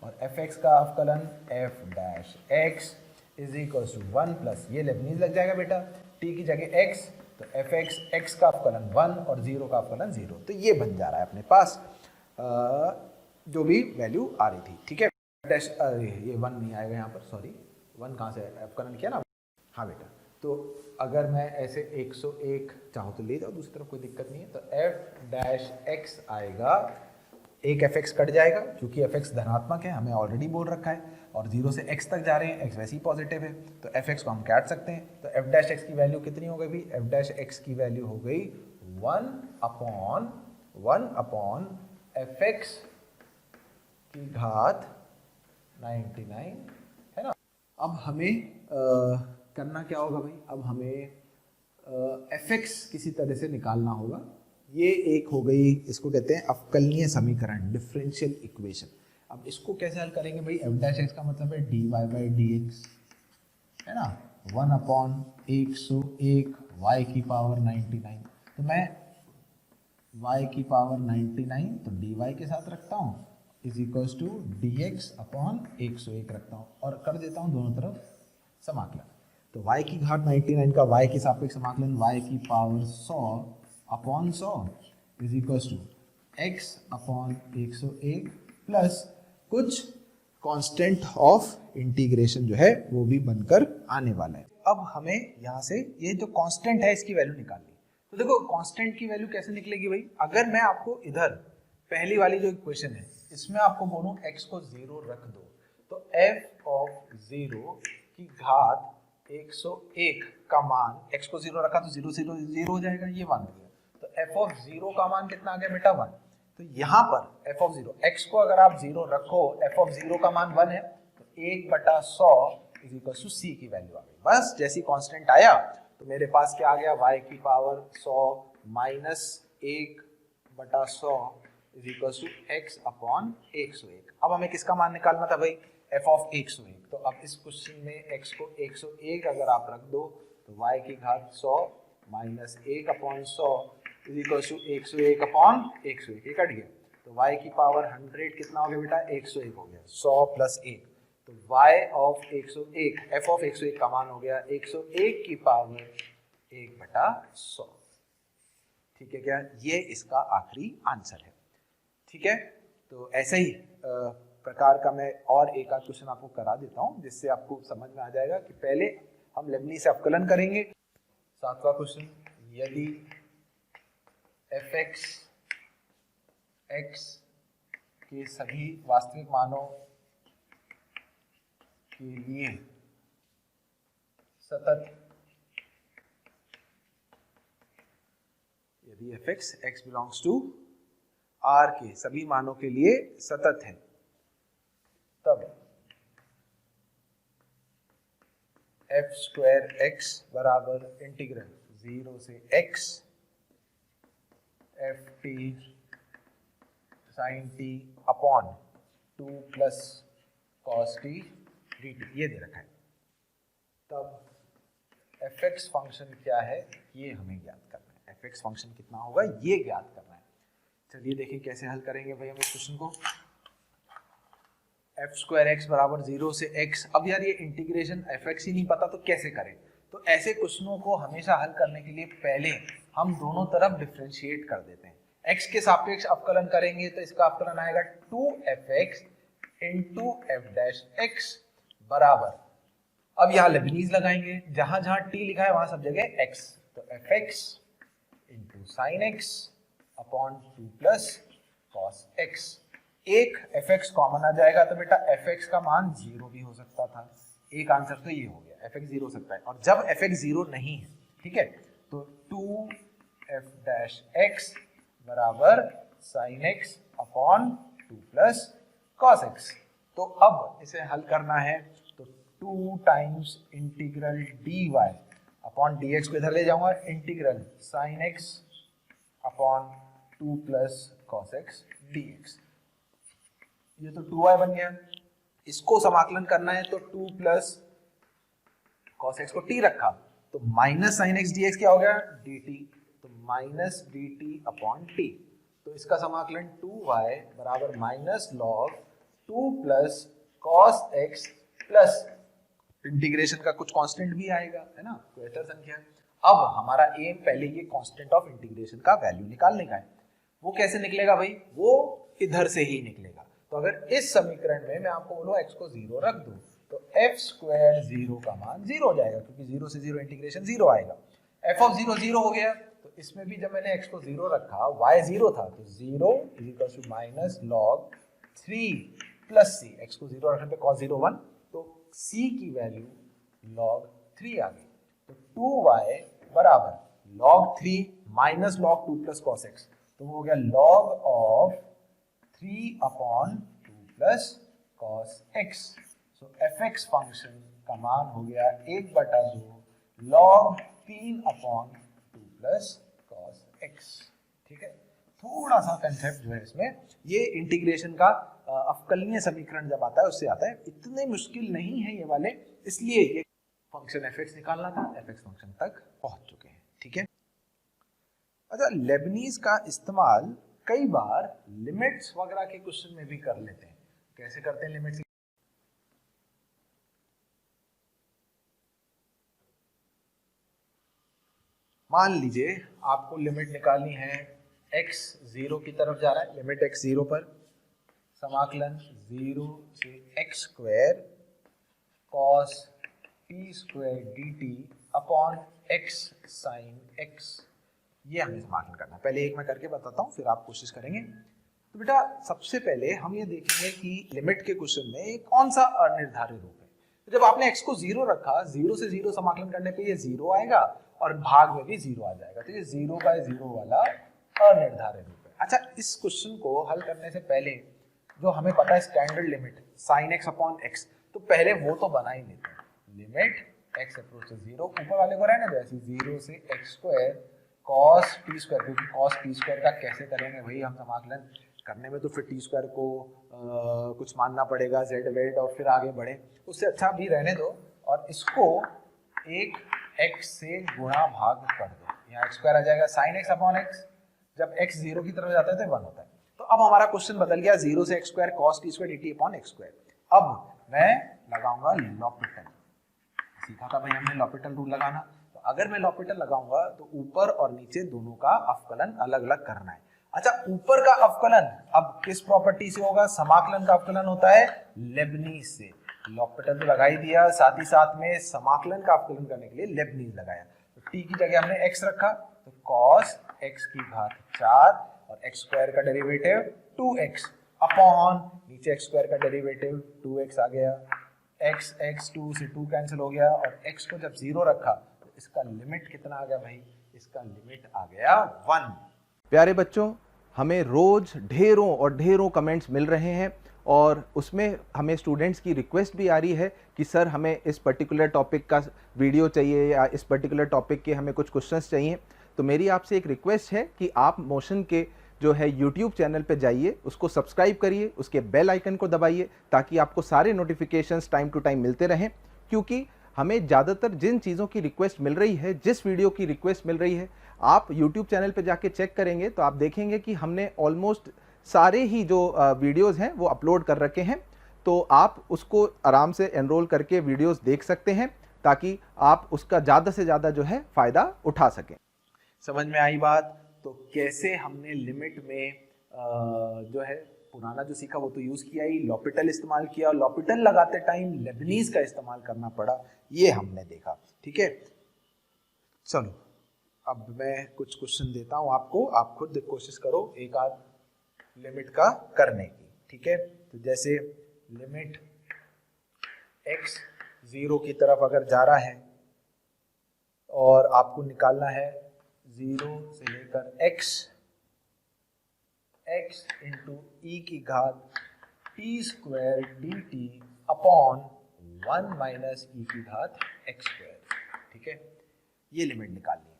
और fx का अवकलन f dash x is equal to 1 plus, ये लेबनीज लग जाएगा बेटा, t की जगह x, तो fx x का अवकलन 1 और 0 का अवकलन 0, तो ये बन जा रहा है अपने पास जो भी वैल्यू आ रही थी। ठीक है, डैश ये 1 नहीं आएगा यहाँ पर, सॉरी 1 कहाँ से अवकलन किया ना। हाँ बेटा, तो अगर मैं ऐसे 101 चाहूँ तो ले जाओ दूसरी तरफ, कोई दिक्कत नहीं है। तो f डैश x आएगा, एक fx कट जाएगा क्योंकि fx धनात्मक है, हमें ऑलरेडी बोल रखा है, और 0 से x तक जा रहे हैं, x वैसे ही पॉजिटिव है, तो fx को हम काट सकते हैं। तो f डैश x की वैल्यू कितनी हो गई भी? f डैश x की वैल्यू हो गई 1 अपॉन fx की घात 99 है ना। अब हमें करना क्या होगा भाई, अब हमें fx किसी तरह से निकालना होगा। ये एक हो गई, इसको कहते हैं अवकलनीय समीकरण, डिफरेंशियल इक्वेशन। अब इसको कैसे हल करेंगे भाई, f डैश x का मतलब है dy बाई dx है ना, 1/101 y की पावर 99। तो मैं y की पावर 99 तो dy के साथ रखता हूँ is equals to dx upon 101 रखता हूँ और कर देता हूँ दोनों तरफ समाकलन। तो y की घात 99 का y के सापेक्ष समाकलन y की power 100 upon 100 is equals to x upon 101 plus कुछ कांस्टेंट ऑफ इंटीग्रेशन जो है वो भी बनकर आने वाला है। अब हमें यहाँ से ये जो कांस्टेंट है इसकी वैल्यू निकालनी। तो देखो कांस्टेंट की वैल्यू कैसे निकलेगी भाई, अगर मैं आपको इधर पहली वाली जो इक्वेशन है इसमें आपको बोलूं x को 0 रख दो, तो f ऑफ 0 की घात 101 का मान, x को 0 रखा तो 0 0 0 हो जाएगा, ये 1 हो गया। तो f ऑफ 0 का मान कितना आ गया बेटा 1। तो यहाँ पर f ऑफ 0, x को अगर आप 0 रखो, f ऑफ 0 का मान 1 है, तो 1/100 इज इक्वल टू c की वैल्यू आ गई। बस जैसी कांस्टेंट आया तो मेरे पास क्या आ गया, y की power 100 minus 1/100 is equal to x upon 101। अब हमें किसका मान निकालना था भाई, f ऑफ 101। तो अब इस क्वेश्चन में x को 101 अगर आप रख दो तो y की घात 100 minus 1/100 is equal to 101 upon 101, ये कट गया। तो y की पावर 100 कितना हो गया बेटा, 101 हो गया, 100 प्लस 1। तो y ऑफ 101, f ऑफ 101 का मान हो गया 101 की पावर 1/100। ठीक है क्या, ये इसका आखिरी आंसर है। ठीक है, तो ऐसे ही प्रकार का मैं और एक आध क्वेश्चन आपको करा देता हूं जिससे आपको समझ में आ जाएगा कि पहले हम लेबनीज़ से अवकलन करेंगे। 7वां क्वेश्चन, यदि fx x के सभी वास्तविक मानों के लिए सतत, यदि fx x belongs to r के सभी मानों के लिए सतत है, तब f स्क्वायर x बराबर इंटीग्रल 0 से x f t sin t upon 2 plus cos t dt ये दे रखा है। तब fx फंक्शन क्या है ये हमें ज्ञात करना है, fx फंक्शन कितना होगा ये ज्ञात करना है। चलिए देखिए कैसे हल करेंगे भाई हम इस क्वेश्चन को। f स्क्वायर x बराबर 0 से x, अब यार ये इंटीग्रेशन fx ही नहीं पता तो कैसे करें। तो ऐसे क्वेश्चनों को हमेशा हल करने के लिए पहले हम दोनों तरफ डिफरेंशिएट कर देते हैं। x के सापेक्ष अवकलन करेंगे तो इसका अवकलन आएगा 2fx into F dash x बराबर, अब यहाँ लेबनीज़ लगाएंगे, जहां जहां t लिखा है वहां सब जगह x, तो fx into sine x upon 2 plus cos x. एक fx कॉमन आ जाएगा तो बेटा fx का मान 0 भी हो सकता था, एक आंसर तो ये हो गया, fx 0 हो सकता है। और जब fx 0 नहीं है, ठीक है, तो 2f डैश x बराबर sine x upon 2 plus cos x. तो अब इसे हल करना है तो 2 times integral dy upon dx को इधर ले जाऊंगा, integral sine x upon 2 plus cos x dx। ये तो 2y बन गया, इसको समाकलन करना है तो 2 प्लस कॉस एक्स को t रखा तो माइनस साइन एक्स dx क्या हो गया dt, तो माइनस dt अपॉन t। तो इसका समाकलन 2y बराबर minus log 2 plus cos x plus integration का कुछ कांस्टेंट भी आएगा, है ना, क्वेटर संख्या। अब हमारा एम पहले ये कांस्टेंट ऑफ इंटीग्रेशन का वैल्यू निकालने का है। वो कैसे निकलेगा भाई, वो इधर से ही निकलेगा। तो अगर इस समीकरण में मैं आपको बोलूं x को 0 रख दूं तो f स्क्वायर 0 का मान 0 हो जाएगा, क्योंकि 0 से 0 इंटीग्रेशन 0 आएगा। f ऑफ 0 0 हो गया, तो इसमें भी जब मैंने x को 0 रखा, y 0 था, तो 0 is equal to minus log 3 plus c, x को 0 रखने पे cos 0 1, तो c की वैल्यू log 3 आ गई। तो 2y बराबर log 3 minus log 2 plus cos x, तो वो हो गया log of 3 upon 2 plus cos cos x। So fx function का मान हो गया 1/2 log 3/2 प्लस cos x। ठीक है, थोड़ा सा कंसेप्ट जो है इसमें, ये इंटीग्रेशन का अवकलनीय समीकरण जब आता है उससे आता है, इतने मुश्किल नहीं है ये वाले, इसलिए ये फंक्शन fx निकालना था, fx फंक्शन तक पहुंच चुके हैं। ठीक है, अच्छा, लेबनीज का इस्तेमाल कई बार लिमिट्स वगैरह के क्वेश्चन में भी कर लेते हैं। कैसे करते हैं लिमिट्स? मान लीजिए आपको लिमिट निकालनी है, x 0 की तरफ जा रहा है, लिमिट x 0 पर, समाकलन 0 से x square cos t square dt upon x sine x, ये हमें समाकलन करना है। पहले एक मैं करके बताता हूँ, फिर आप कोशिश करेंगे। तो बेटा सबसे पहले हम ये देखेंगे कि लिमिट के क्वेश्चन में कौन सा अनिर्धारित रूप है। तो जब आपने x को 0 रखा, 0 से 0 समाकलन करने पे ये 0 आएगा और भाग में भी 0 आ जाएगा, तो ये 0/0 वाला अनिर्धारित रूप है। अच्छा, इस क्वेश्चन को हल करने से पहले जो हमें पता है standard limit sin x upon x, तो पहले वो तो बना ही लेते हैं। लिमिट x अप्रोचेस 0, ऊपर वाले को रहने दो ऐसे, 0 से x square cos t square, क्योंकि cos t स्क्वायर का कैसे करेंगे वही हम समाकलन करने में, तो फिर t स्क्वायर को कुछ मानना पड़ेगा, z वेट, और फिर आगे बढ़े, उससे अच्छा भी रहने दो। और इसको एक x से गुणा भाग कर दो, यहाँ x स्क्वायर आ जाएगा sin x अपॉन x, जब x 0 की तरफ जाता है तो 1 होता है। तो अब हमारा क्वेश्चन बदल गया, 0 से x square cos t square dt upon x square. अब मैं लगाऊंगा लॉपिटल, सीखा था भाई हमने लॉपिटल रूल लगाना। तो अगर मैं लॉपिटल लगाऊंगा तो ऊपर और नीचे दोनों का अवकलन अलग अलग करना है। अच्छा, ऊपर का अवकलन अब किस प्रॉपर्टी से होगा? समाकलन का अवकलन होता है लेबनीज से। लॉपिटल तो लगा ही दिया, साथ ही साथ में समाकलन का अवकलन करने के लिए लेबनीज लगाया। तो t की जगह हमने x रखा, तो cos x की घात 4 और x स्क्वायर का डेरिवेटिव 2x अपॉन नीचे x स्क्वायर का डेरिवेटिव 2x आ गया, x 2 से 2 कैंसिल हो गया, और x को जब 0 रखा तो इसका लिमिट कितना आ गया भाई? इसका लिमिट आ गया 1। प्यारे बच्चों, हमें रोज ढेरों और ढेरों कमेंट्स मिल रहे हैं और उसमें हमें स्टूडेंट्स की रिक्वेस्ट भी आ रही है कि सर हमें इस पर्टिकुलर टॉपिक का वीडियो चाहिए या इस पर्टिकुलर टॉपिक के हमें कुछ क्वेश्चंस चाहिए। तो मेरी आपसे एक रिक्वेस्ट है कि आप मोशन के जो है यूट्यूब चैनल पे जाइए, उसको सब्सक्राइब करिए, उसके बेल आइकन को दबाइए ताकि आपको सारे नोटिफिकेशंस टाइम टू टाइम मिलते रहें। क्योंकि हमें ज़्यादातर जिन चीज़ों की रिक्वेस्ट मिल रही है, जिस वीडियो की रिक्वेस्ट मिल रही है, आप यूट्यूब चैनल पे जाके चेक करेंगे तो आप देखेंगे कि हमने ऑलमोस्ट सारे ही जो वीडियोस हैं वो अपलोड कर रखे हैं। तो आप उसको आराम से एनरोल करके वीडियोस देख सकते हैं ताकि आप उसका ज़्यादा से ज़्यादा जो है फ़ायदा उठा सकें। समझ में आई बात? तो कैसे हमने लिमिट में जो है पुराना जो सीखा वो तो यूज किया ही, लॉपिटल इस्तेमाल किया, लॉपिटल लगाते टाइम लेबनीज का इस्तेमाल करना पड़ा, ये हमने देखा। ठीक है, चलो अब मैं कुछ क्वेश्चन देता हूं आपको, आप खुद कोशिश करो एक आध लिमिट का करने की। ठीक है, तो जैसे लिमिट x 0 की तरफ अगर जा रहा है और आपको निकालना है 0 से लेकर x इंटू e की घात t square dt upon 1 minus e की घात x स्क्वायर। ठीक है, ये लिमिट निकालनी है।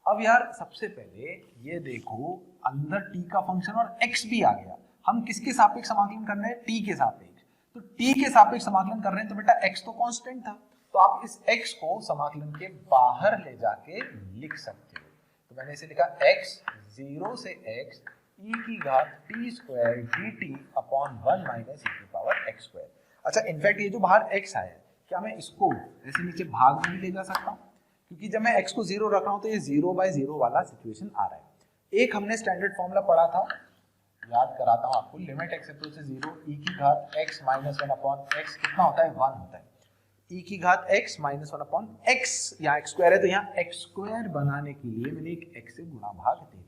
अब यार सबसे पहले ये देखो, अंदर t का फंक्शन और x भी आ गया, हम किसके सापेक्ष समाकलन कर रहे हैं? t के सापेक्ष। तो t के सापेक्ष समाकलन कर रहे हैं तो बेटा x तो कांस्टेंट था, तो आप इस x को समाकलन के बाहर ले जाके लिख सकते हो। तो मैंने इसे लिखा x 0 से x e की घात t square dt upon 1 minus e की पावर x स्क्वायर। अच्छा, इनफैक्ट ये जो बाहर x आया है, क्या मैं इसको ऐसे नीचे भाग में भी ले जा सकता हूँ? क्योंकि जब मैं x को 0 रख रहा हूँ तो ये 0/0 वाला सिचुएशन आ रहा है। एक हमने स्टैंडर्ड फॉर्मूला पढ़ा था, याद कराता हूँ आपको, लिमिट x अप्रोच से 0 e की घात x माइनस 1 अपॉन x कितना होता है? 1 होता है। e की घात x माइनस 1 अपॉन x, यहाँ x स्क्वायर है तो यहाँ x स्क्वायर बनाने के लिए मैंने एक x से गुणा भाग दे दिया।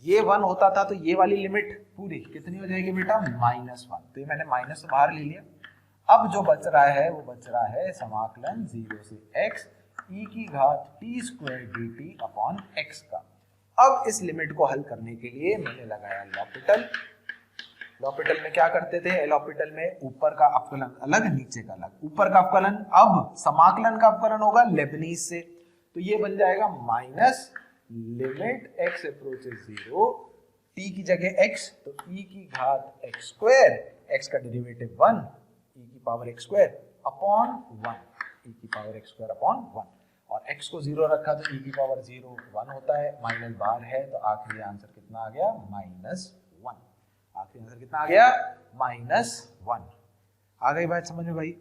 ये 1 होता था तो ये वाली लिमिट पूरी कितनी हो जाएगी बेटा? -1। तो ये मैंने माइनस से बाहर ले लिया। अब जो बच रहा है वो बच रहा है समाकलन 0 से x e की घात t square dt upon x का। अब इस लिमिट को हल करने के लिए मैंने लगाया लॉपिटल। लॉपिटल में क्या करते थे, एल ऑपिटल में ऊपर का अवकलन अलग नीचे का अलग, ऊपर का अवकलन, अब समाकलन का अवकलन होगा लेबनीज से, तो ये बन जाएगा minus limit x approaches 0, t की जगह x तो e की घात x स्क्वायर, x का डेरिवेटिव 1 e की power x square upon 1, e की पावर x स्क्वायर अपॉन 1, और x को 0 रखा तो e की पावर 0 1 होता है, माइनस बाहर है तो आखिरी आंसर कितना आ गया, -1। आखिरी आंसर कितना आ गया, -1। आ गई बात समझ में भाई?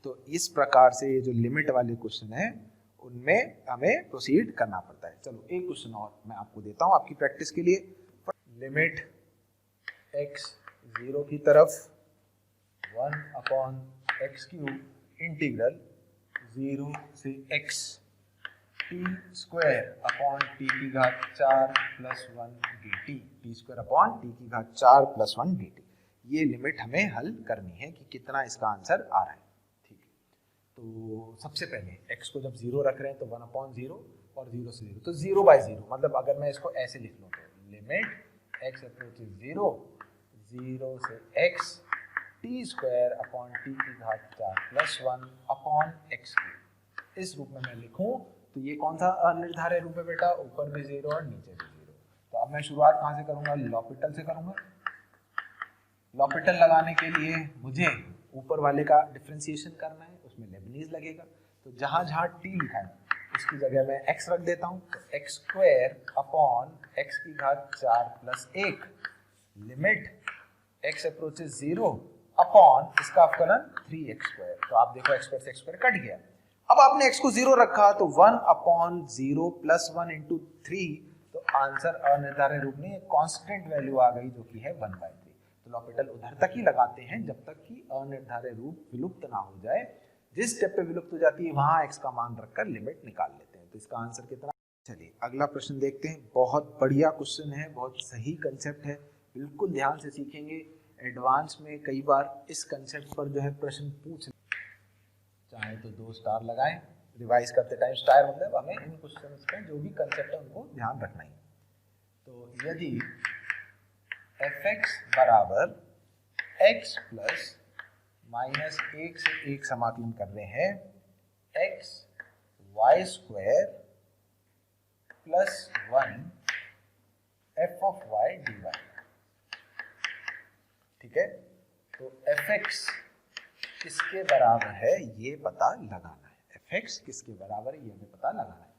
तो इस प्रकार से ये जो लिमिट वाले क्वेश्चन है उनमें हमें प्रोसीड करना पड़ता है। चलो एक क्वेश्चन और मैं आपको देता हूं आपकी प्रैक्टिस के लिए। लिमिट x 0 की तरफ 1/x³ इंटीग्रल 0 से x t square upon t की घात 4 + 1 dt, t square upon t की घात 4 + 1 dt, ये लिमिट हमें हल करनी है कि कितना इसका आंसर आ रहा है। ठीक है, तो सबसे पहले x को जब 0 रख रहे हैं तो 1/0 और 0 से 0 तो 0/0, मतलब अगर मैं इसको ऐसे लिख लूँ तो लिमिट x अप्रोचेस 0 0 से x t square upon t की घात 4 + 1 अपॉन x³, इस रूप में मैं लिखूं तो ये कौन सा अनिर्धारक रूप है बेटा, ऊपर भी 0 और नीचे भी 0। तो अब मैं शुरुआत कहाँ से करूंगा, लॉपिटल से करूंगा। लॉपिटल लगाने के लिए मुझे ऊपर वाले का डिफरेंशिएशन करना है, उसमें लेबनीज लगेगा, तो जहां जहां t लिखा है उसकी जगह मैं x रख देता हूं, तो x² अपॉन x की घात 4 + 1 लिमिट x अप्रोचेस 0 अपॉन इसका अवकलन 3x², तो आप देखो x² से x² कट गया। अब आपने x को 0 रखा तो 1/0 + 1 × 3, तो आंसर अनिर्धारक रूप में कांस्टेंट वैल्यू आ गई जो कि है 1/3। तो लॉपिटल उधर तक ही लगाते हैं जब तक कि अनिर्धारक रूप विलुप्त ना हो जाए, जिस स्टेप पे विलुप्त हो जाती है वहां x का मान रखकर लिमिट निकाल लेते हैं। तो इसका आंसर कितना, चलिए अगला प्रश्न देखते हैं। बहुत बढ़िया क्वेश्चन है, बहुत सही कंसेप्ट है, बिल्कुल ध्यान से सीखेंगे। एडवांस में कई बार इस कंसेप्ट पर जो है प्रश्न पूछ, चाहे तो 2 स्टार लगाएं, रिवाइज करते टाइम स्टार मतलब हमें इन क्वेश्चंस पे जो भी कंसेप्ट है उनको ध्यान रखना ही। तो यदि f(x) बराबर x प्लस -1 से 1 समाकलन कर रहे हैं x y² plus 1 f(y) dy, ठीक है, तो f(x) किसके बराबर है ये पता लगाना है, f(x) किसके बराबर है ये हमें पता लगाना है।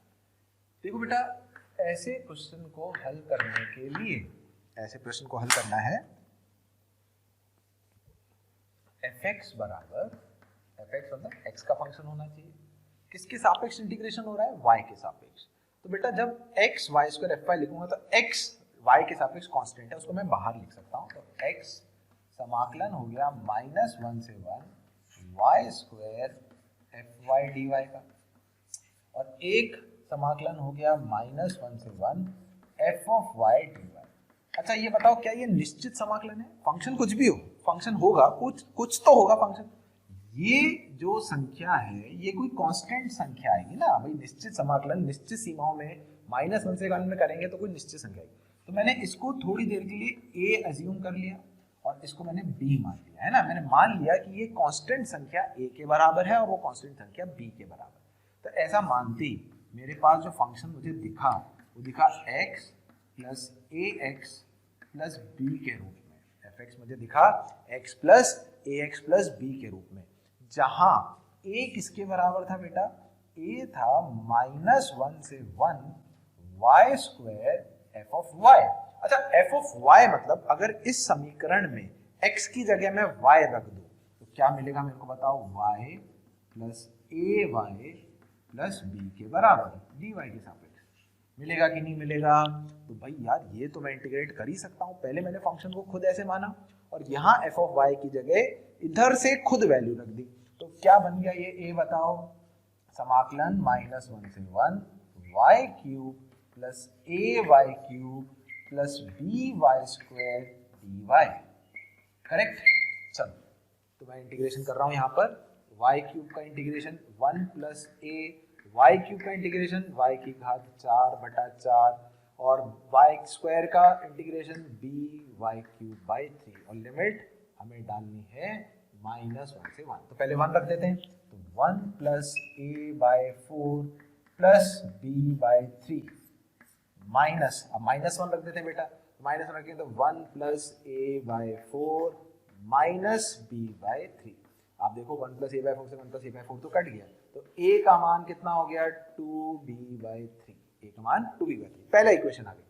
देखो बेटा, ऐसे क्वेश्चन को हल करने के लिए, ऐसे प्रश्न को हल करना है, f(x) बराबर, f(x) मतलब x का फंक्शन होना चाहिए, किसके सापेक्ष इंटीग्रेशन हो रहा है, y के सापेक्ष। तो बेटा जब x y² fy लिखूंगा तो x y के सापेक्ष कांस्टेंट है, उसको मैं बाहर लिख सकता हूं, तो x समाकलन हो गया -1 से 1 y² fy dy का, और एक समाकलन हो गया -1 से 1 f(y) dy। अच्छा ये बताओ क्या ये निश्चित समाकलन है, फंक्शन कुछ भी हो, फंक्शन होगा, कुछ तो होगा फंक्शन, ये जो संख्या है ये कोई कांस्टेंट संख्या आएगी ना भाई। निश्चित समाकलन निश्चित सीमाओं में -1 से 1 में करेंगे तो कोई निश्चित संख्या आएगी। तो मैंने इसको थोड़ी देर के लिए a अज्यूम कर लिया और इसको मैंने b मान लिया, है ना, मैंने मान लिया कि ये कांस्टेंट संख्या a के बराबर है और वो कांस्टेंट संख्या b के बराबर। तो ऐसा मानते ही मेरे पास जो फंक्शन मुझे दिखा वो दिखा x plus ax plus b के रूप में, f(x) मुझे दिखा x plus ax plus b के रूप में, जहां a किसके बराबर था बेटा, a था -1 से 1 y² f(y). अच्छा f(y) मतलब अगर इस समीकरण में x की जगह मैं y रख दूं तो क्या मिलेगा मेरे को बताओ, y plus ay plus b के बराबर dy के सापेक्ष मिलेगा कि नहीं मिलेगा। तो भाई यार ये तो मैं इंटीग्रेट कर ही सकता हूं, पहले मैंने फंक्शन को खुद ऐसे माना और यहाँ f(y) की जगह इधर से खुद वैल्यू रख दी, तो क्या बन गया ये a बताओ, समाकलन -1 से 1 y³ plus ay³ plus by² dy, correct. चलो तो मैं इंटीग्रेशन कर रहा हूं यहाँ पर, y³ का इंटीग्रेशन 1 प्लस a, y³ का इंटीग्रेशन y की घात 4/4 और वाई स्क्वायर का इंटीग्रेशन by3 और लिमिट हमें डालनी है -1 से 1। तो पहले 1 रख देते हैं, तो 1 plus a/4 plus b/3 minus, अब -1 रख देते हैं बेटा, -1 रखें तो 1 प्लस a/4 माइनस b/3। आप देखो 1 प्लस a/4 से 1 प्लस a/4 तो कट गया, तो a का मान कितना हो गया 2b/3, a का मान 2b/3। पहला इक्वेशन आ गया।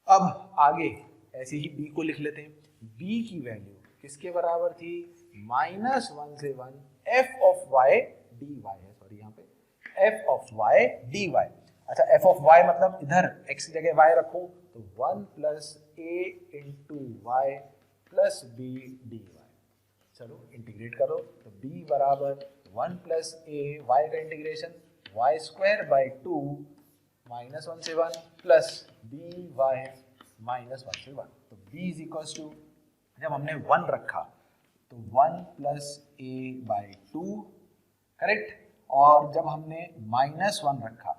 अब आगे ऐसे ही b को लिख लेते हैं। b की वैल्यू किसके बराबर थी, -1 से 1 f ऑफ y dy है, सॉरी यहाँ पे f ऑफ y dy। अच्छा f ऑफ y मतलब इधर x की जगह y रखो, तो 1 plus a into y plus b d y. चलो इंटीग्रेट करो, तो b बराबर 1 प्लस a, y का इंटीग्रेशन वाई स्क्वायर बाई 2 -1 से 1 प्लस dy -1 से 1। तो b इज इक्वल टू, जब हमने 1 रखा तो 1 प्लस a बाई 2, करेक्ट। और जब हमने -1 रखा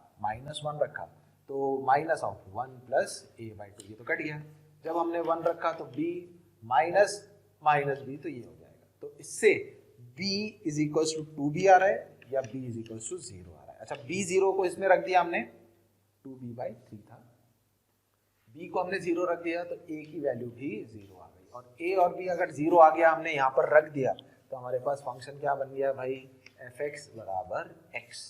तो minus of 1 plus a by 2, ये तो कट गया। जब हमने 1 रखा तो b माइनस b, तो ये हो जाएगा। तो इससे b is equal to 2b आ रहा है या b इज इक्वल टू 0 आ रहा है। अच्छा b 0 को इसमें रख दिया हमने, 2b/3 था, b को हमने 0 रख दिया तो a की वैल्यू भी 0 आ गई। और a और b अगर 0 आ गया, हमने यहाँ पर रख दिया, तो हमारे पास फंक्शन क्या बन गया भाई, fx बराबर x।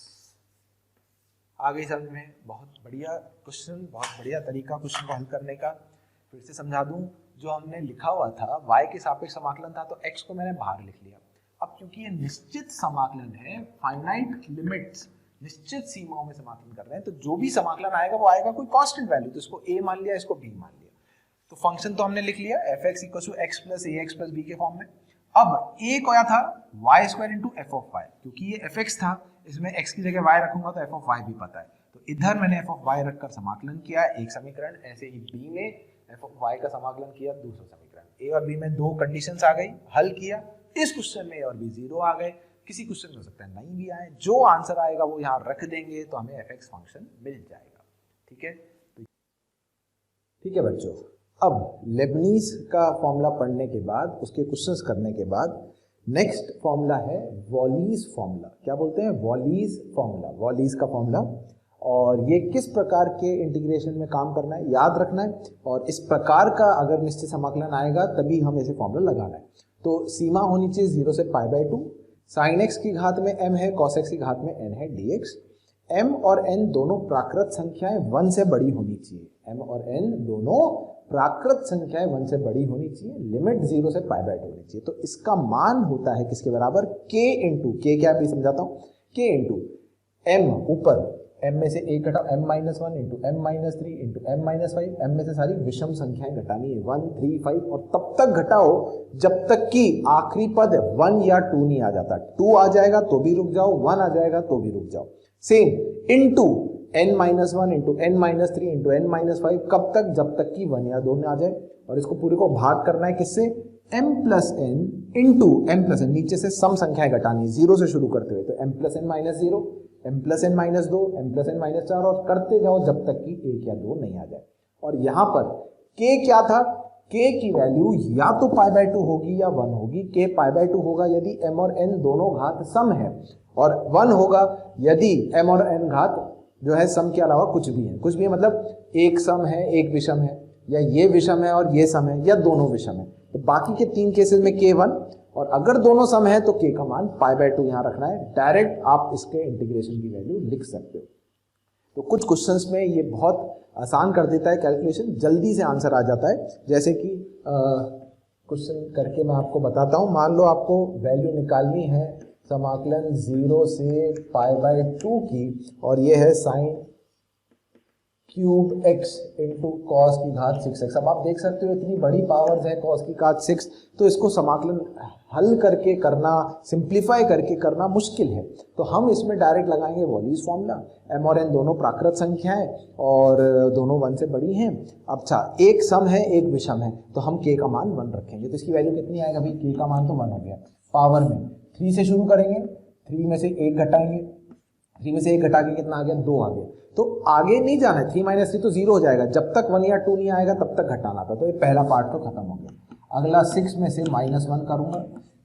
आ गई समझ में? बहुत बढ़िया क्वेश्चन, बहुत बढ़िया तरीका क्वेश्चन को हल करने का। फिर से समझा दूं, जो हमने लिखा हुआ था y के सापेक्ष समाकलन था, तो x को मैंने बाहर लिख लिया। अब क्योंकि ये निश्चित समाकलन है, फाइनाइट लिमिट्स, निश्चित सीमाओं में समाकलन कर रहे हैं, तो जो भी समाकलन आएगा वो आएगा कोई कांस्टेंट वैल्यू, तो इसको a मान लिया, इसको b मान लिया। तो फंक्शन तो हमने लिख लिया fx equal x plus ax plus b के फॉर्म में। अब a क्या था, y square into f of y, क्योंकि ये fx था, इसमें x की जगह y रखूंगा तो f ऑफ y भी पता है, तो इधर मैंने f ऑफ y रखकर समाकलन किया एक समीकरण, ऐसे ही b में f ऑफ y का समाकलन किया दूसरा समीकरण। a और b में दो कंडीशंस आ गई, हल किया। इस क्वेश्चन में a और b 0 आ गए, किसी क्वेश्चन में हो सकता है नहीं भी आए, जो आंसर आएगा वो यहाँ रख देंगे तो हमें fx फंक्शन मिल जाएगा। ठीक है, ठीक है बच्चों। अब लेबनीज का फॉर्मूला पढ़ने के बाद, उसके क्वेश्चंस करने के बाद, नेक्स्ट फॉर्मूला है वॉलीज फॉर्मूला। क्या बोलते हैं, वॉलीज फॉर्मूला, वॉलीज का फॉर्मूला। और ये किस प्रकार के इंटीग्रेशन में काम करना है याद रखना है, और इस प्रकार का अगर निश्चित समाकलन आएगा तभी हम ऐसे फॉर्मूला लगाना है। तो सीमा होनी चाहिए 0 से π/2, साइन x की घात में m है, cos x की घात में n है dx। m और n दोनों प्राकृत संख्याएं 1 से बड़ी होनी चाहिए, m और n दोनों प्राकृत संख्याएं 1 से बड़ी होनी चाहिए, लिमिट 0 से π/2 होनी चाहिए। तो इसका मान होता है किसके बराबर, k इंटू, k क्या है समझाता हूं, k इंटू m, ऊपर m में से एक घटाओ, m-1 into m-3 into m-5, m में से सारी विषम संख्याएं घटानी है, 1, 3, 5, और तब तक घटाओ जब तक कि आखिरी पद 1 या 2 नहीं आ जाता। 2 आ जाएगा तो भी रुक जाओ, 1 आ जाएगा तो भी रुक जाओ। Same into n-1 into n-3 into n-5, कब तक, जब तक कि 1 या 2 न आ जाए। और इसको पूरे को भाग करना है किससे, m plus n into m plus n, नीचे से सम संख्याएं घटानी, 0 से शुरू करते हुए, तो m plus n minus 0, m plus n minus 2, m plus n minus 4, और करते जाओ जब तक कि 1 या 2 नहीं आ जाए। और यहाँ पर k क्या था, k की वैल्यू या तो π/2 होगी या 1 होगी। k π/2 होगा यदि m और n दोनों घात सम है, और 1 होगा यदि m और n घात जो है सम के अलावा कुछ भी है। कुछ भी है मतलब एक सम है एक विषम है, या ये विषम है और ये सम है, या दोनों विषम है। तो बाकी के 3 केसेस में k 1, और अगर दोनों सम है तो k का मान π/2 यहां रखना है। डायरेक्ट आप इसके इंटीग्रेशन की वैल्यू लिख सकते हो। तो कुछ क्वेश्चंस में ये बहुत आसान कर देता है कैलकुलेशन, जल्दी से आंसर आ जाता है। जैसे कि क्वेश्चन करके मैं आपको बताता हूं। मान लो आपको वैल्यू निकालनी है समाकलन 0 से π/2 की, और ये है sine cube x into cos की घात 6x। अब आप देख सकते हो इतनी बड़ी पावर्स है कॉस की घात 6, तो इसको समाकलन हल करके करना, सिंप्लीफाई करके करना मुश्किल है। तो हम इसमें डायरेक्ट लगाएंगे वॉलीज फॉर्मूला। m और n दोनों प्राकृत संख्याएं और दोनों 1 से बड़ी हैं। अच्छा, एक सम है एक विषम है, तो हम k का मान 1 रखेंगे। तो इसकी वैल्यू कितनी आएगा भाई, k का मान तो 1 हो गया। पावर में 3 से शुरू करेंगे, 3 में से 1 घटाएंगे, 3 में से 1 घटा के कितना आ गया, 2 आ गया। तो आगे नहीं जाना है, 3 माइनस 3 तो 0 हो जाएगा, जब तक 1 या 2 नहीं आएगा तब तक घटाना था। तो ये पहला पार्ट तो खत्म हो गया। अगला 6 में से -1 करूंगा,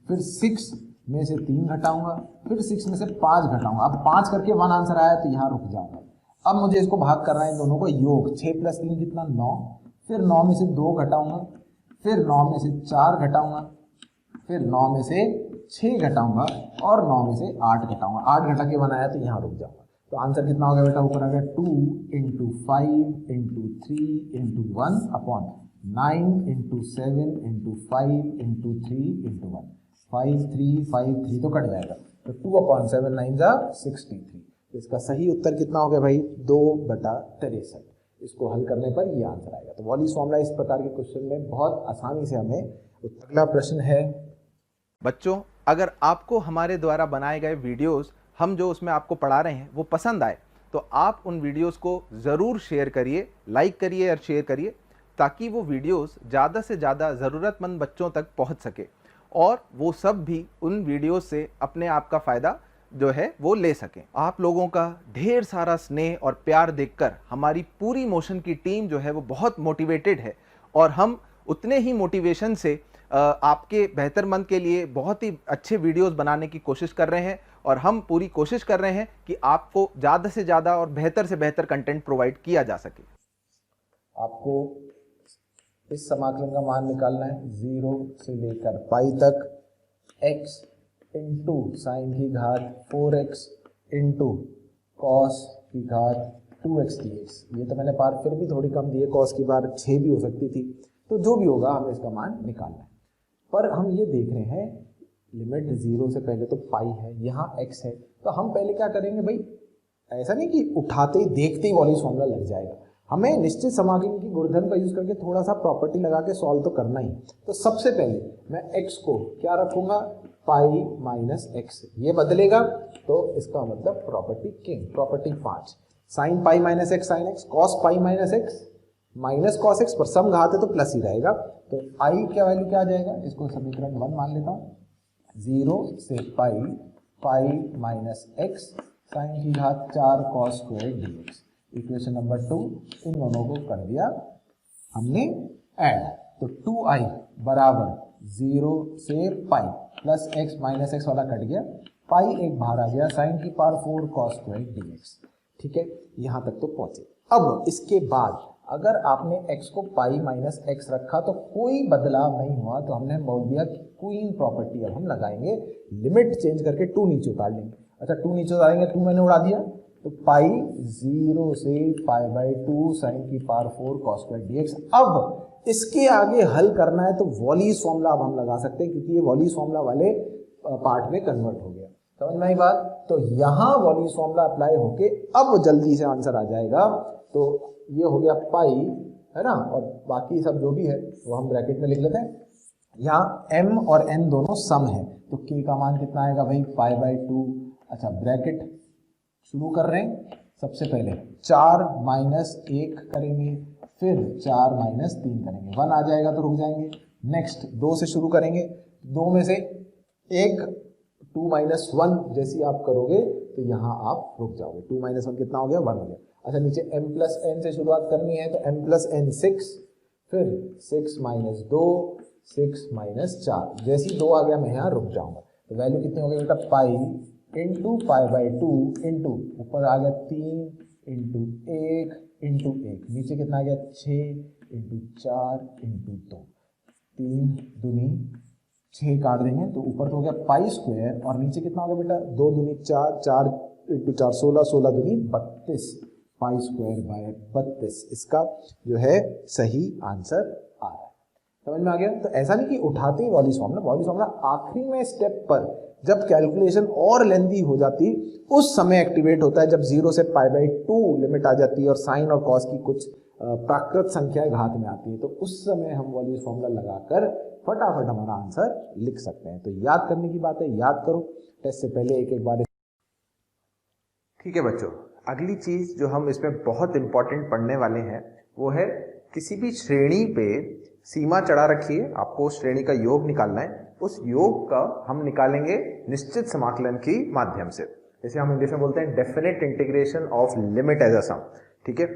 फिर 6 में से 3 घटाऊंगा, फिर 6 में से 5 घटाऊंगा। अब 5 करके 1 आंसर आया तो यहाँ रुक जाऊंगा। अब मुझे इसको भाग करना है इन दोनों को योग, 6 + 3 कितना 9, फिर 9 में से 2 घटाऊंगा, फिर 9 में से 4 घटाऊंगा, फिर 9 में से 6 घटाऊंगा और 9 में से 8 घटाऊंगा। 8 घटा के 1 आया तो यहाँ रुक जाऊंगा। तो आंसर कितना हो गया बेटा, ऊपर आ गया 2 × 5 × 3 × 1 अपॉन 9 × 7 × 5 × 3 × 1। 5 3 5 3 तो कट जाएगा, तो 2/7 9 जा 63। तो इसका सही उत्तर कितना हो गया भाई, 2/63। इसको हल करने पर ये आंसर आएगा। तो वॉलीस फॉर्मूला इस प्रकार के क्वेश्चन में बहुत आसानी से हमें। अगला प्रश्न है, बच्चों अगर आपको हमारे द्वारा बनाए गए वीडियोस, हम जो उसमें आपको पढ़ा रहे हैं वो पसंद आए तो आप उन वीडियोस को ज़रूर शेयर करिए, लाइक करिए और शेयर करिए, ताकि वो वीडियोस ज़्यादा से ज़्यादा ज़रूरतमंद बच्चों तक पहुंच सके और वो सब भी उन वीडियोस से अपने आप का फ़ायदा जो है वो ले सकें। आप लोगों का ढेर सारा स्नेह और प्यार देखकर हमारी पूरी मोशन की टीम जो है वो बहुत मोटिवेटेड है और हम उतने ही मोटिवेशन से आपके बेहतरमंद के लिए बहुत ही अच्छे वीडियोस बनाने की कोशिश कर रहे हैं और हम पूरी कोशिश कर रहे हैं कि आपको ज़्यादा से ज़्यादा और बेहतर से बेहतर कंटेंट प्रोवाइड किया जा सके। आपको इस समाकलन का मान निकालना है 0 से लेकर पाई तक, x इंटू साइन की घात 4x इंटू कॉस की घात 2x dx। ये तो मैंने पार फिर भी थोड़ी कम दी है, कॉस की बार 6 भी हो सकती थी। तो जो भी होगा हमें इसका मान निकालना है। पर हम ये देख रहे हैं लिमिट 0 से पहले तो पाई है, यहाँ x है, तो हम पहले क्या करेंगे भाई, ऐसा नहीं कि उठाते ही देखते ही वॉलीस फॉर्मूला लग जाएगा। हमें निश्चित समाकलन की गुणधर्म का यूज करके थोड़ा सा प्रॉपर्टी लगा के सॉल्व तो करना ही। तो सबसे पहले मैं x को क्या रखूंगा, पाई माइनस x। ये बदलेगा तो इसका मतलब property king, property 5, sine pi minus x sine x, cos pi minus x minus cos x, पर सम घात है तो प्लस ही रहेगा। तो आई क्या वैल्यू क्या आ जाएगा, इसको समीकरण 1 मान लेता हूँ, 0 से पाई, पाई माइनस एक्स साइन की घात 4 cos square dx। Equation number 2, इन दोनों को कर दिया हमने ऐड, तो 2i बराबर 0 से pi plus x minus x वाला कट गया, पाई एक बाहर आ गया, साइन की पावर 4 कॉस स्क्वायर dx। ठीक है, यहाँ तक तो पहुंचे। अब इसके बाद अगर आपने x को पाई माइनस एक्स रखा तो कोई बदलाव नहीं हुआ, तो हमने बोल दिया कि क्वीन प्रॉपर्टी अब हम लगाएंगे, लिमिट चेंज करके 2 नीचे उतार लेंगे। अच्छा 2 नीचे उतारेंगे, 2 मैंने उड़ा दिया, तो पाई 0 से पाई बाई 2 साइन की पावर 4 कॉस स्क्वायर dx। अब इसके आगे हल करना है तो वॉलीस फॉर्मूला अब हम लगा सकते हैं, क्योंकि ये वॉलीस फॉर्मूला वाले पार्ट में कन्वर्ट हो गया। समझ में आई बात? तो यहाँ वॉलीस फॉर्मूला अप्लाई होके अब जल्दी से आंसर आ जाएगा। तो ये हो गया पाई, है ना, और बाकी सब जो भी है वो हम ब्रैकेट में लिख लेते हैं। यहाँ m और n दोनों सम है, तो k का मान कितना आएगा भाई, पाई बाई 2। अच्छा ब्रैकेट शुरू कर रहे हैं, सबसे पहले 4 माइनस 1 करेंगे, फिर 4 माइनस 3 करेंगे, 1 आ जाएगा तो रुक जाएंगे। नेक्स्ट 2 से शुरू करेंगे, 2 में से 1 2 माइनस 1 जैसी आप करोगे तो यहाँ आप रुक जाओगे। 2 माइनस 1 कितना हो गया, 1 हो गया। अच्छा नीचे m प्लस n से शुरुआत करनी है, तो m प्लस n 6, फिर 6 माइनस 2 6 माइनस 4, जैसी 2 आ गया मैं यहाँ रुक जाऊंगा। तो वैल्यू कितनी हो गई बेटा, pi into pi by 2 into ऊपर आ गया 3 इंटू 1 इंटू 1, नीचे कितना आ गया 6 इंटू 4 इंटू 2, 3 दूनी 6 काट देंगे तो ऊपर तो हो गया पाई स्क्वायर, और नीचे कितना हो गया बेटा, 2 दूनी 4, 4 इंटू 4 16, 16 दूनी 32, पाई स्क्वायर बाय 32 इसका जो है सही आंसर आ रहा है। समझ में आ गया? तो ऐसा नहीं कि उठाते ही वॉलीस फॉर्मूला आखिरी में स्टेप पर जब कैलकुलेशन और लेंथी हो जाती उस समय एक्टिवेट होता है, जब 0 से पाई बाई 2 लिमिट आ जाती है और साइन और कॉस की कुछ प्राकृत संख्याएं घात में आती है, तो उस समय हम वॉलीस फॉर्मूला लगाकर फटाफट हमारा आंसर लिख सकते हैं। तो याद करने की बात है, याद करो टेस्ट से पहले एक बार। ठीक है बच्चों, अगली चीज जो हम इसमें बहुत इंपॉर्टेंट पढ़ने वाले हैं वो है किसी भी श्रेणी पे सीमा चढ़ा रखिए, आपको उस श्रेणी का योग निकालना है। उस योग का हम निकालेंगे निश्चित समाकलन के माध्यम से। इसे हम इंग्लिश में बोलते हैं definite integration of limit as a sum. ठीक है,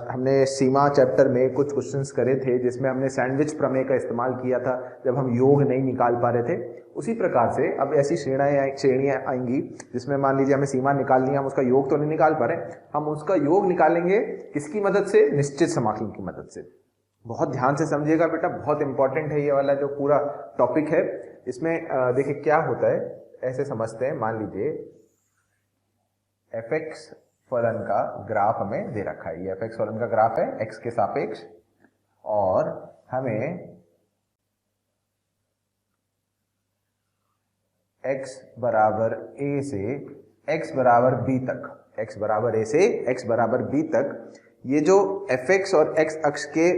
हमने सीमा चैप्टर में कुछ क्वेश्चंस करे थे जिसमें हमने सैंडविच प्रमेय का इस्तेमाल किया था जब हम योग नहीं निकाल पा रहे थे। उसी प्रकार से अब ऐसी श्रेणियाँ आएंगी जिसमें मान लीजिए हमें सीमा निकालनी है, हम उसका योग तो नहीं निकाल पा रहे, हम उसका योग निकालेंगे किसकी मदद से? निश्चित समाकलन की मदद से। बहुत ध्यान से समझिएगा बेटा, बहुत इंपॉर्टेंट है ये वाला जो पूरा टॉपिक है। इसमें देखिए क्या होता है, ऐसे समझते हैं, मान लीजिए fx फलन का ग्राफ हमें दे रखा है, ये fx फलन का ग्राफ है x के सापेक्ष, और हमें x बराबर a से x बराबर b तक, x बराबर a से x बराबर b तक ये जो fx और x अक्ष के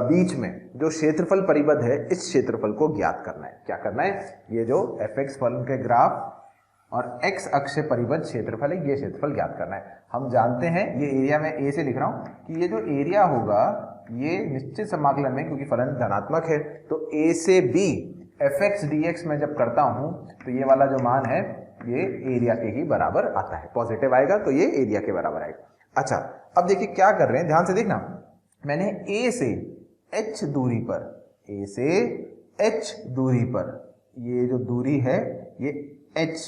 बीच में जो क्षेत्रफल परिबद्ध है, इस क्षेत्रफल को ज्ञात करना है। क्या करना है? ये जो fx फलन के ग्राफ और x अक्ष से परिबद्ध क्षेत्रफल है, ये क्षेत्रफल ज्ञात करना है। हम जानते हैं, ये एरिया में a से लिख रहा हूं कि ये जो एरिया होगा ये निश्चित समाकलन में, क्योंकि फलन धनात्मक है, तो a से b fx dx में जब करता हूं तो ये वाला जो मान है ये एरिया के ही बराबर आता है। पॉजिटिव आएगा तो ये एरिया के बराबर आएगा। अच्छा, अब देखिए क्या कर रहे हैं, ध्यान से देखना। मैंने a से h दूरी पर, a से h दूरी पर, ये जो दूरी है ये h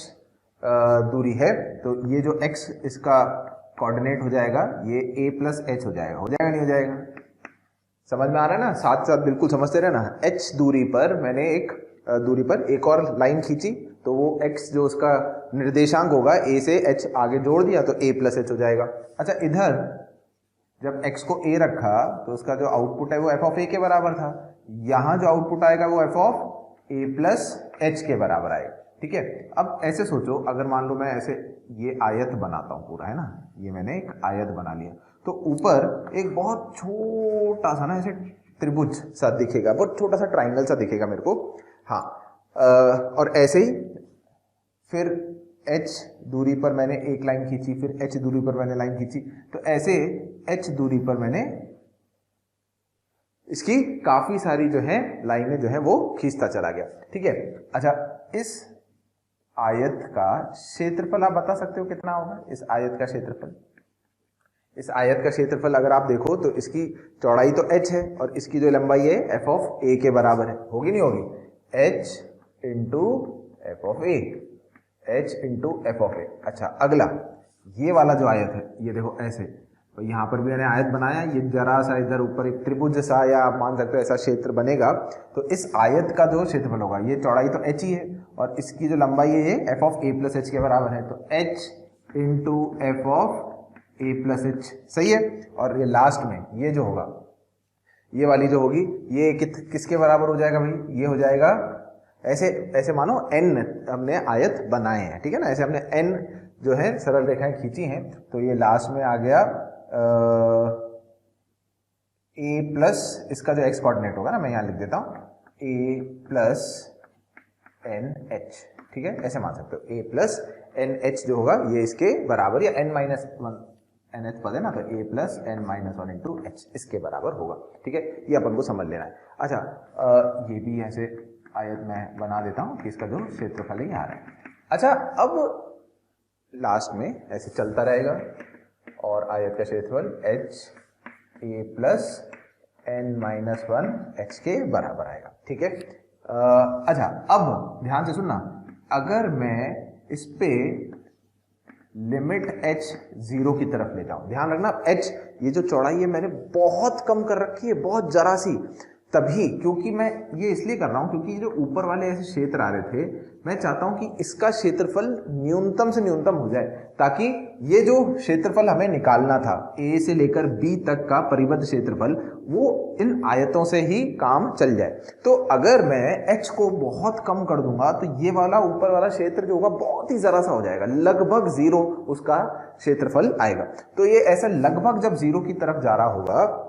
दूरी है, तो ये जो x इसका कोऑर्डिनेट हो जाएगा, ये a प्लस h हो जाएगा। हो जाएगा नहीं हो जाएगा? समझ में आ रहा है ना? साथ साथ बिल्कुल समझते रहना। h दूरी पर मैंने एक दूरी पर एक और लाइन खींची, तो वो x जो उसका निर्देशांक होगा a से h आगे जोड़ दिया तो a प्लस h हो जाएगा। अच्छा, इधर जब x को a रखा तो उसका जो आउटपुट है वो f ऑफ a के बराबर था। यहाँ जो आउटपुट आएगा वो f of a plus h के बराबर आएगा। ठीक है, अब ऐसे सोचो, अगर मान लो मैं ऐसे ये आयत बनाता हूँ पूरा, है ना, ये मैंने एक आयत बना लिया, तो ऊपर एक बहुत छोटा सा ना ऐसे त्रिभुज सा दिखेगा, बहुत छोटा सा ट्राइंगल सा दिखेगा मेरे को। हाँ, और ऐसे ही फिर h दूरी पर मैंने एक लाइन खींची, फिर h दूरी पर मैंने लाइन खींची, तो ऐसे h दूरी पर मैंने इसकी काफी सारी जो है लाइनें जो है वो खींचता चला गया। ठीक है, अच्छा, इस आयत का क्षेत्रफल आप बता सकते हो कितना होगा? इस आयत का क्षेत्रफल, इस आयत का क्षेत्रफल अगर आप देखो तो इसकी चौड़ाई तो h है और इसकी जो लंबाई है f ऑफ a के बराबर है। होगी नहीं होगी? h into f of a, h into f of a। अच्छा, अगला ये वाला जो आयत है, ये देखो ऐसे, तो यहाँ पर भी मैंने आयत बनाया, ये जरा सा इधर ऊपर एक त्रिभुज सा, या आप मान सकते हो ऐसा क्षेत्र बनेगा। तो इस आयत का जो क्षेत्रफल होगा, ये चौड़ाई तो h ही है और इसकी जो लंबाई है ये f of a plus h के बराबर है, तो h into f of a plus h। सही है। और ये लास्ट में ये जो होगा, ये वाली जो होगी, ये किसके बराबर हो जाएगा भाई? ये हो जाएगा ऐसे, ऐसे मानो n हमने आयत बनाए हैं, ठीक है ना, ऐसे हमने n जो है सरल रेखाएं खींची हैं, तो ये लास्ट में आ गया a प्लस इसका जो x कोऑर्डिनेट होगा ना, मैं यहाँ लिख देता हूँ a प्लस एन एच। ठीक है, ऐसे मान सकते हो, a प्लस एन एच जो होगा ये इसके बराबर, या n minus one, n h पद है ना, तो a plus n minus one into h इसके बराबर होगा। ठीक है, ये अपन को समझ लेना है। अच्छा, ये भी ऐसे आयत मैं बना देता हूँ कि इसका जो क्षेत्रफल है ये आ रहा है। अच्छा, अब लास्ट में ऐसे चलता रहेगा और आयत का क्षेत्रफल h a plus n minus one h के बराबर आएगा। ठीक है, अच्छा, अब ध्यान से सुनना, अगर मैं इस पे लिमिट h 0 की तरफ ले जाऊं, ध्यान रखना h, ये जो चौड़ाई है मैंने बहुत कम कर रखी है, बहुत जरा सी, तभी, क्योंकि मैं ये इसलिए कर रहा हूं क्योंकि जो ऊपर वाले ऐसे क्षेत्र आ रहे थे, मैं चाहता हूं कि इसका क्षेत्रफल न्यूनतम से न्यूनतम हो जाए, ताकि ये जो क्षेत्रफल हमें निकालना था a से लेकर b तक का परिबद्ध क्षेत्रफल, वो इन आयतों से ही काम चल जाए। तो अगर मैं h को बहुत कम कर दूंगा तो ये वाला ऊपर वाला क्षेत्र जो होगा बहुत ही जरा सा हो जाएगा, लगभग 0 उसका क्षेत्रफल आएगा। तो ये ऐसा लगभग जब 0 की तरफ जा रहा होगा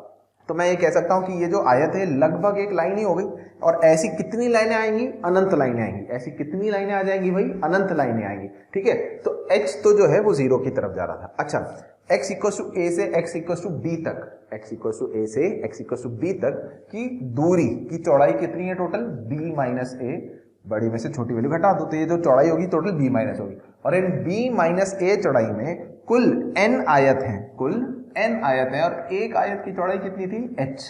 तो मैं ये कह सकता हूं कि ये जो आयत है लगभग एक लाइन ही हो गई, और ऐसी कितनी लाइनें आएंगी? अनंत लाइनें आएंगी। ऐसी कितनी लाइनें आ जाएंगी भाई? अनंत लाइनें आएंगी। ठीक है, तो h तो जो है वो 0 की तरफ जा रहा था। अच्छा, x इक्वल टू a से x इक्वल टू b तक, x इक्वल टू a से x इक्वल टू b तक की दूरी की चौड़ाई कितनी है टोटल? b माइनस a, बड़ी में से छोटी वैल्यू घटा दो, तो ये जो चौड़ाई होगी टोटल b माइनस होगी। और इन b माइनस a चौड़ाई में कुल n आयत हैं, कुल n आयत हैं, और एक आयत की चौड़ाई कितनी थी h,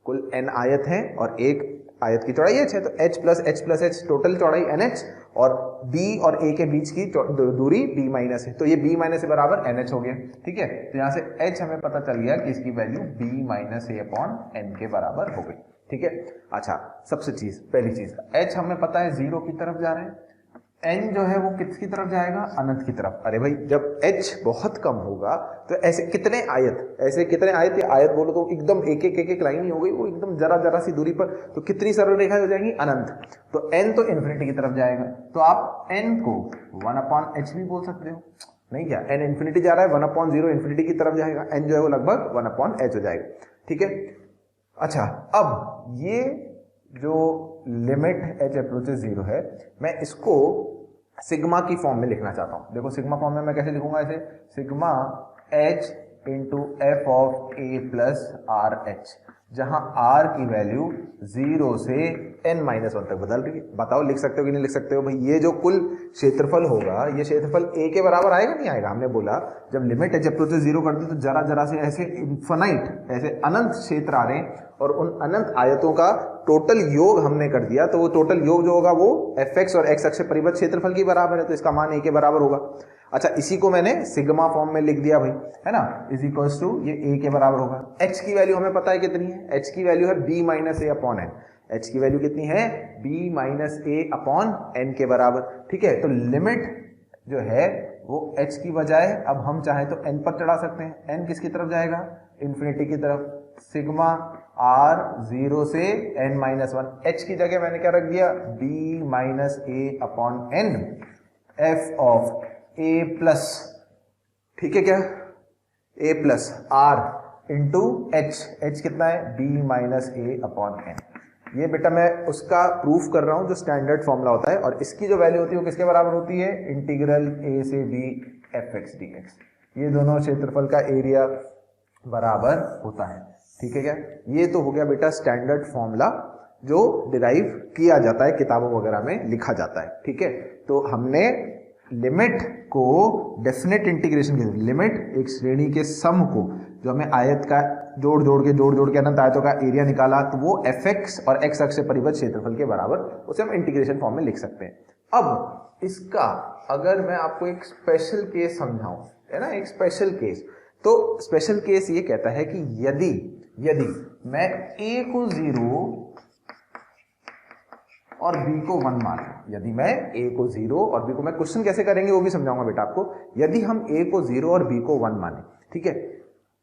कुल n आयत हैं और एक आयत की चौड़ाई h है, तो h प्लस h टोटल चौड़ाई nh, और b और a के बीच की दूरी b माइनस है, तो ये b माइनस बराबर nh हो गया। ठीक है, तो यहाँ से h हमें पता चल गया कि इसकी value b minus a upon n के बराबर हो गई। ठीक है, अच्छा सबसे पहली चीज h हमें पता है 0 की तरफ जा रहे हैं, n जो है वो किसकी तरफ जाएगा, अनंत की तरफ। अरे भाई जब h बहुत कम होगा तो ऐसे कितने आयत, या आयत बोलो तो एकदम एक लाइन ही हो गई, वो एकदम जरा सी दूरी पर, तो कितनी सरल रेखा हो जाएंगी, अनंत। तो n तो इन्फिनिटी की तरफ जाएगा, तो आप n को 1/h भी बोल सकते हो, नहीं क्या, n इन्फिनिटी जा रहा है, 1/0 इन्फिनिटी की तरफ जाएगा, n जो है वो लगभग 1/h हो जाएगा। ठीक है, अच्छा अब ये जो लिमिट h अप्रोचेस 0 है, मैं इसको सिग्मा की फॉर्म में लिखना चाहता हूं। देखो सिग्मा फॉर्म में मैं कैसे लिखूंगा, ऐसे sigma h into f of a plus R H, जहां r की वैल्यू 0 से n-1 तक बदल रही है। बताओ लिख सकते हो कि नहीं लिख सकते हो भाई, ये जो कुल क्षेत्रफल होगा ये क्षेत्रफल a के बराबर आएगा नहीं आएगा। हमने बोला जब लिमिट h अप्रोचेस 0 कर दी तो जरा से ऐसे इन्फिनाइट, ऐसे अनंत क्षेत्र आ रहे हैं, और उन अनंत आयतों का टोटल योग हमने कर दिया, तो वो टोटल योग जो होगा वो fx और x अक्ष से परिबद्ध क्षेत्रफल के बराबर है, तो इसका मान a के बराबर होगा। अच्छा इसी को मैंने सिग्मा फॉर्म में लिख दिया भाई, है ना, इज इक्वल्स टू ये a के बराबर होगा। h की वैल्यू हमें पता है कितनी है, h की वैल्यू है b minus a upon n, h की वैल्यू कितनी है, b minus a upon n के बराबर। ठीक है, तो लिमिट जो है वो h की बजाय अब हम चाहें तो n पर चढ़ा सकते हैं, n किसकी तरफ जाएगा, इन्फिनिटी की तरफ, सिग्मा r 0 से n-1, h की जगह मैंने क्या रख दिया, b minus a upon n f of a plus, ठीक है क्या, a plus r into h कितना है, b minus a upon n। ये बेटा मैं उसका प्रूफ कर रहा हूं जो स्टैंडर्ड फॉर्मूला होता है, और इसकी जो वैल्यू होती है वो किसके बराबर होती है, इंटीग्रल a से b fx dx, ये दोनों क्षेत्रफल का एरिया बराबर होता है। ठीक है क्या, ये तो हो गया बेटा स्टैंडर्ड फॉर्मूला जो डिराइव किया जाता है, किताबों वगैरह में लिखा जाता है। ठीक है, तो हमने लिमिट को डेफिनेट इंटीग्रेशन के, लिमिट एक श्रेणी के सम को जो हमें आयत का जोड़ जोड़ के अनंत आयतों का एरिया निकाला, तो वो fx और x अक्ष से परिबद्ध क्षेत्रफल के बराबर, उसे हम इंटीग्रेशन फॉर्म में लिख सकते हैं। अब इसका अगर मैं आपको एक स्पेशल केस समझाऊं, है ना, एक स्पेशल केस, तो स्पेशल केस ये कहता है कि यदि मैं a को 0 और b को 1 मान, यदि मैं a को 0 और b को, मैं क्वेश्चन कैसे करेंगे वो भी समझाऊंगा बेटा आपको, यदि हम a को 0 और b को 1 माने, ठीक है,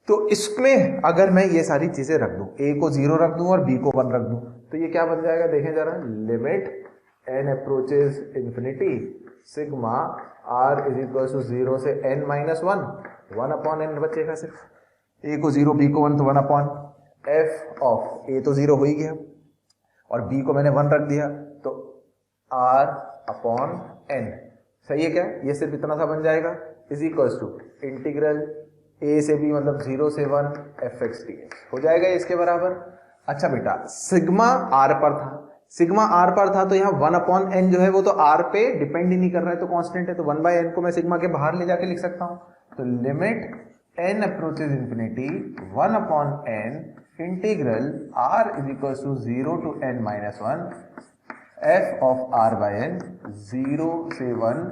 तो इसमें अगर मैं ये सारी चीजें रख दूं, a को 0 रख दूं और b को 1 रख दूं, तो ये क्या बन जाएगा, देखें जरा, limit n approaches infinity sigma r is equal to 0 से n-1, 1 अपॉन n बचेगा सिर्फ, a को 0 b को 1 तो 1 अपॉन f ऑफ a तो 0 हो ही गया और b को मैंने 1 रख दिया, तो r अपॉन n, सही है क्या, ये सिर्फ इतना सा बन जाएगा, is equals to integral a से b मतलब 0 से 1 fx dx हो जाएगा इसके बराबर। अच्छा बेटा सिग्मा r पर था, तो यहाँ 1 अपॉन n जो है वो तो r पे डिपेंड ही नहीं कर रहा है, तो कांस्टेंट है, तो 1/n को मैं सिग्मा के बाहर ले जाके लिख सकता हूँ, तो limit n approaches infinity 1 upon n integral r is equal to 0 to n-1 f of r by n 0 से 1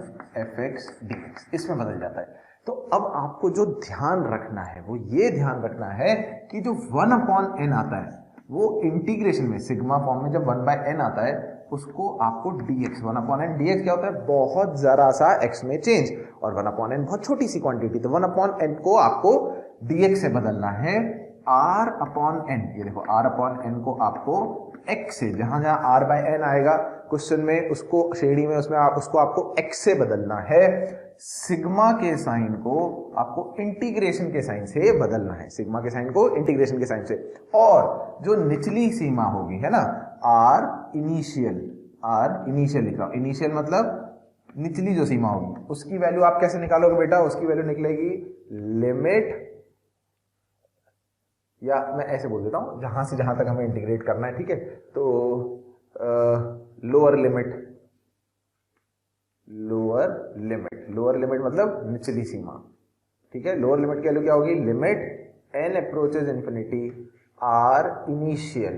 fx dx, इसमें बदल जाता है। तो अब आपको जो ध्यान रखना है वो ये ध्यान रखना है कि जो 1 अपॉन n आता है वो इंटीग्रेशन में सिग्मा फॉर्म में जब 1/n आता है उसको आपको dx, 1 अपॉन n dx क्या होता है, बहुत जरा सा x में चेंज, और 1 अपॉन n बहुत छोटी सी क्वांटिटी, तो 1 अपॉन n को आपको dx से बदलना है r अपॉन n, ये देखो r अपॉन n को आपको x से, जहां जहां r बाय n आएगा क्वेश्चन में उसको श्रेणी में, उसमें उसको आपको x से बदलना है, सिग्मा के साइन को आपको इंटीग्रेशन के साइन से बदलना है, सिग्मा के साइन को इंटीग्रेशन के साइन से, और जो निचली सीमा होगी है ना r इनिशियल लिख रहा हूं, इनिशियल मतलब निचली जो सीमा होगी उसकी वैल्यू आप कैसे निकालोगे बेटा, उसकी वैल्यू निकलेगी लिमिट, या मैं ऐसे बोल देता हूं जहां से जहां तक हमें इंटीग्रेट करना है, ठीक है, तो लोअर लिमिट, लोअर लिमिट मतलब निचली सीमा, ठीक है। लोअर लिमिट की वैल्यू क्या होगी, limit n approaches infinity r initial,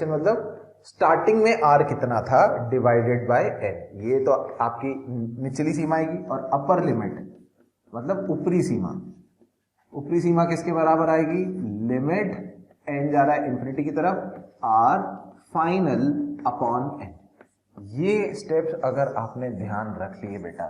मतलब स्टार्टिंग में r कितना था डिवाइडेड बाय n, ये तो आपकी निचली सीमा आएगी। और अपर लिमिट मतलब ऊपरी सीमा किसके बराबर आएगी, लिमिट n जा रहा है इंफिनिटी की तरफ r फाइनल अपॉन n। ये स्टेप्स अगर आपने ध्यान रख लिए बेटा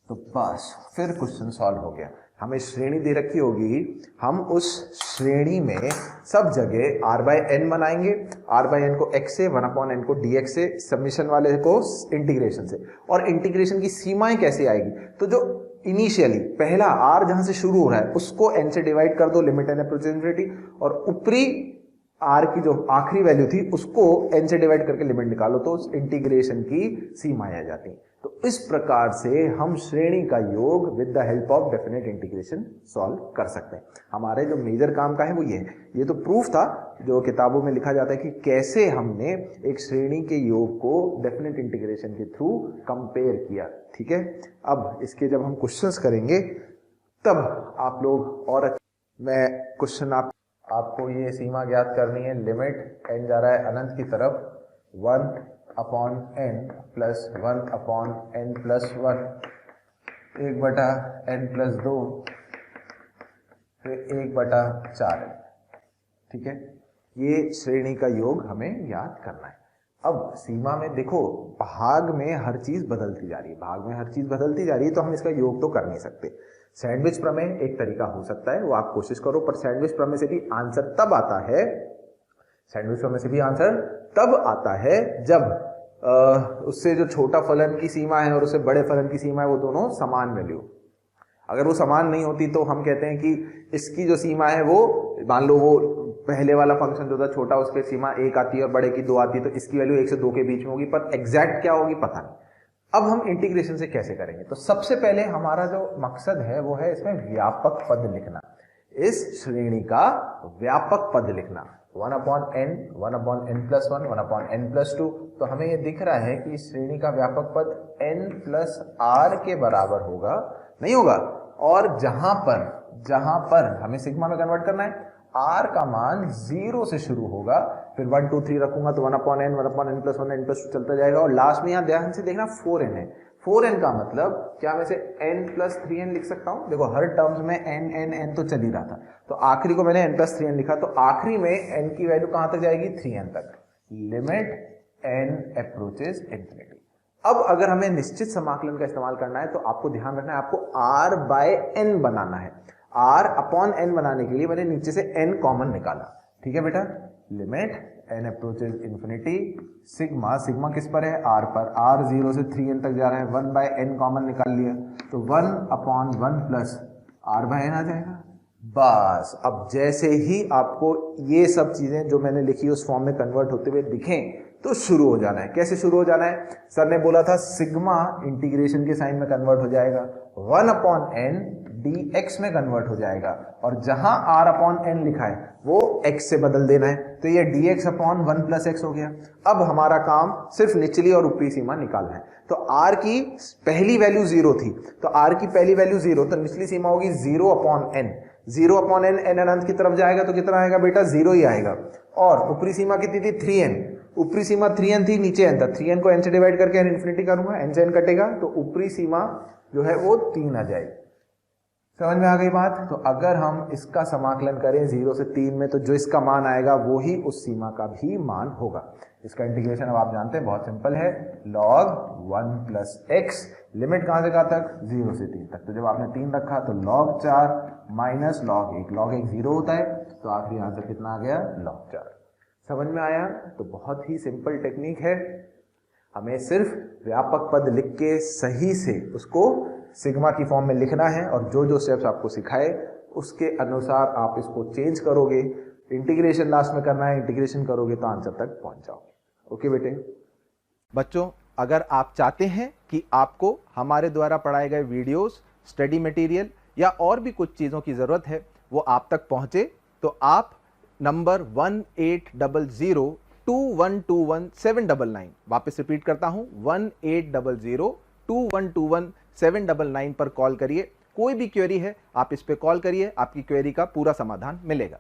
तो बस फिर क्वेश्चन सॉल्व हो गया। हमें श्रेणी दे रखी होगी, हम उस श्रेणी में सब जगह r बाय n बनाएंगे, r बाय n को x से, 1 अपॉन n को dx से, समीशन वाले को इंटीग्रेशन से। और इंटीग्रेशन की सीमाएं कैसे आएगी, तो जो इनिशियली पहला r जहां से शुरू हो रहा है उसको n से डिवाइड कर दो, लिमिट n अप्रोचेज इंफिनिटी, और ऊपरी r की जो आखिरी वैल्यू थी उसको n से डिवाइड करके लिमिट निकालो, तो उस इंटीग्रेशन की सीमाएं आ जाती हैं। तो इस प्रकार से हम श्रेणी का योग with the help of definite integration solve कर सकते हैं। हमारे जो मेजर काम का है वो ये है। ये तो प्रूफ था जो किताबों में लिखा जाता है कि कैसे हमने एक श्रेणी के योग को डेफिनेट इंटीग्रेशन के थ्रू कंपेयर किया, ठीक है। अब इसके जब हम क्वेश्चंस करेंगे तब आप लोग और मैं क्वेश्चन आपको ये सीमा ज्ञात करनी है, लिमिट n जा रहा है अनंत की तरफ 1 upon n plus 1 upon n plus 1, 1/n+2 फिर 1/4, ठीक है। ये श्रेणी का योग हमें याद करना है। अब सीमा में देखो भाग में हर चीज बदलती जा रही है, तो हम इसका योग तो कर नहीं सकते। सैंडविच प्रमेय एक तरीका हो सकता है, वो आप कोशिश करो, पर सैंडविच प्रमेय से भी आंसर तब आता है जब उससे जो छोटा फलन की सीमा है और उससे बड़े फलन की सीमा है वो दोनों समान वैल्यू। अगर वो समान नहीं होती तो हम कहते हैं कि इसकी जो सीमा है वो, मान लो वो पहले वाला फंक्शन जो था छोटा, उसके सीमा 1 आती है और बड़े की 2 आती है, तो इसकी वैल्यू 1 से 2 के बीच में होगी, पर एग्जैक्ट क्या होगी पता नहीं। अब हम इंटीग्रेशन से कैसे करेंगे, तो सबसे पहले हमारा जो मकसद है वो है इसमें व्यापक पद लिखना, इस श्रेणी का व्यापक पद लिखना। 1 upon n, 1 upon n+1, 1 upon n+2। तो हमें ये दिख रहा है कि इस श्रेणी का व्यापक पद n प्लस r के बराबर होगा, नहीं होगा। और जहां पर हमें सिग्मा में कन्वर्ट करना है, r का मान 0 से शुरू होगा, फिर 1 2 3 रखूंगा तो 1 upon n, 1 upon n+1, n+2 चलता जाएगा, और लास्ट में यहां ध्यान से देखना 4n है। 4n का मतलब क्या, मैं से n+3n लिख सकता हूं। देखो हर टर्म्स में n तो चल ही रहा था, तो आखिरी को मैंने n+3n लिखा, तो आखिरी में n की वैल्यू कहां तक जाएगी, 3n तक, लिमिट n अप्रोचेज इंफिनिटी। अब अगर हमें निश्चित समाकलन का इस्तेमाल करना है तो आपको ध्यान रखना है, आपको r बाय n बनाना है। r अपॉन n बनाने के लिए मैंने नीचे से n कॉमन निकाला, ठीक है बेटा। Limit n approaches infinity, sigma किस पर है, r पर, r 0 से 3n तक जा रहा है, 1 बाय n कॉमन निकाल लिया, तो 1 upon 1 plus r by n आ जाएगा। बस अब जैसे ही आपको ये सब चीजें जो मैंने लिखी उस फॉर्म में कन्वर्ट होते हुए दिखें तो शुरू हो जाना है। कैसे शुरू हो जाना है, सर ने बोला था सिग्मा इंटीग्रेशन के साइन में कन्वर्ट हो जाएगा, 1 अपॉन n dx में कन्वर्ट हो जाएगा, और जहां r अपॉन n लिखा है वो x से बदल देना है, तो ये dx अपॉन 1 प्लस x हो गया। अब हमारा काम सिर्फ निचली और ऊपरी सीमा निकालना है। तो r की पहली वैल्यू 0 थी, तो r की पहली वैल्यू 0, तो निचली सीमा होगी 0 upon n, 0 upon n, n अनंत की तरफ जाएगा तो कितना आएगा बेटा, 0 ही आएगा। और ऊपरी सीमा कितनी थी, 3n, ऊपरी सीमा 3n थी, नीचे n था, 3n को n से डिवाइड करके n इन्फिनिटी करूंगा, n से n कटेगा तो ऊपरी सीमा जो है वो 3 आ जाएगी। समझ में आ गई बात। तो अगर हम इसका समाकलन करें 0 से 3 में, तो जो इसका मान आएगा वो ही उस सीमा का भी मान होगा। इसका इंटीग्रेशन अब आप जानते हैं बहुत सिंपल है, log 1 प्लस x, लिमिट कहां से कहां तक, 0 से 3 तक। तो जब आपने 3 रखा तो log 4 माइनस log 1, log 1 0 होता है, तो आखिरी आंसर कितना आ गया, log 4। समझ में आया। तो बहुत ही सिंपल टेक्निक है, हमें सिर्फ व्यापक पद लिख के सही से उसको सिग्मा की फॉर्म में लिखना है, और जो जो स्टेप्स आपको सिखाए उसके अनुसार आप इसको चेंज करोगे, इंटीग्रेशन लास्ट में करना है, इंटीग्रेशन करोगे तो आंसर तक पहुंच जाओगे। ओके बेटे। बच्चों, अगर आप चाहते हैं कि आपको हमारे द्वारा पढ़ाए गए वीडियोस, स्टडी मटेरियल या और भी कुछ चीज़ों की ज़रूरत है वो आप तक पहुंचे, तो आप नंबर 1800 1800-2121-799। वापस रिपीट करता हूं, 1800-2121-799 पर कॉल करिए। कोई भी क्वेरी है आप इस पे कॉल करिए, आपकी क्वेरी का पूरा समाधान मिलेगा।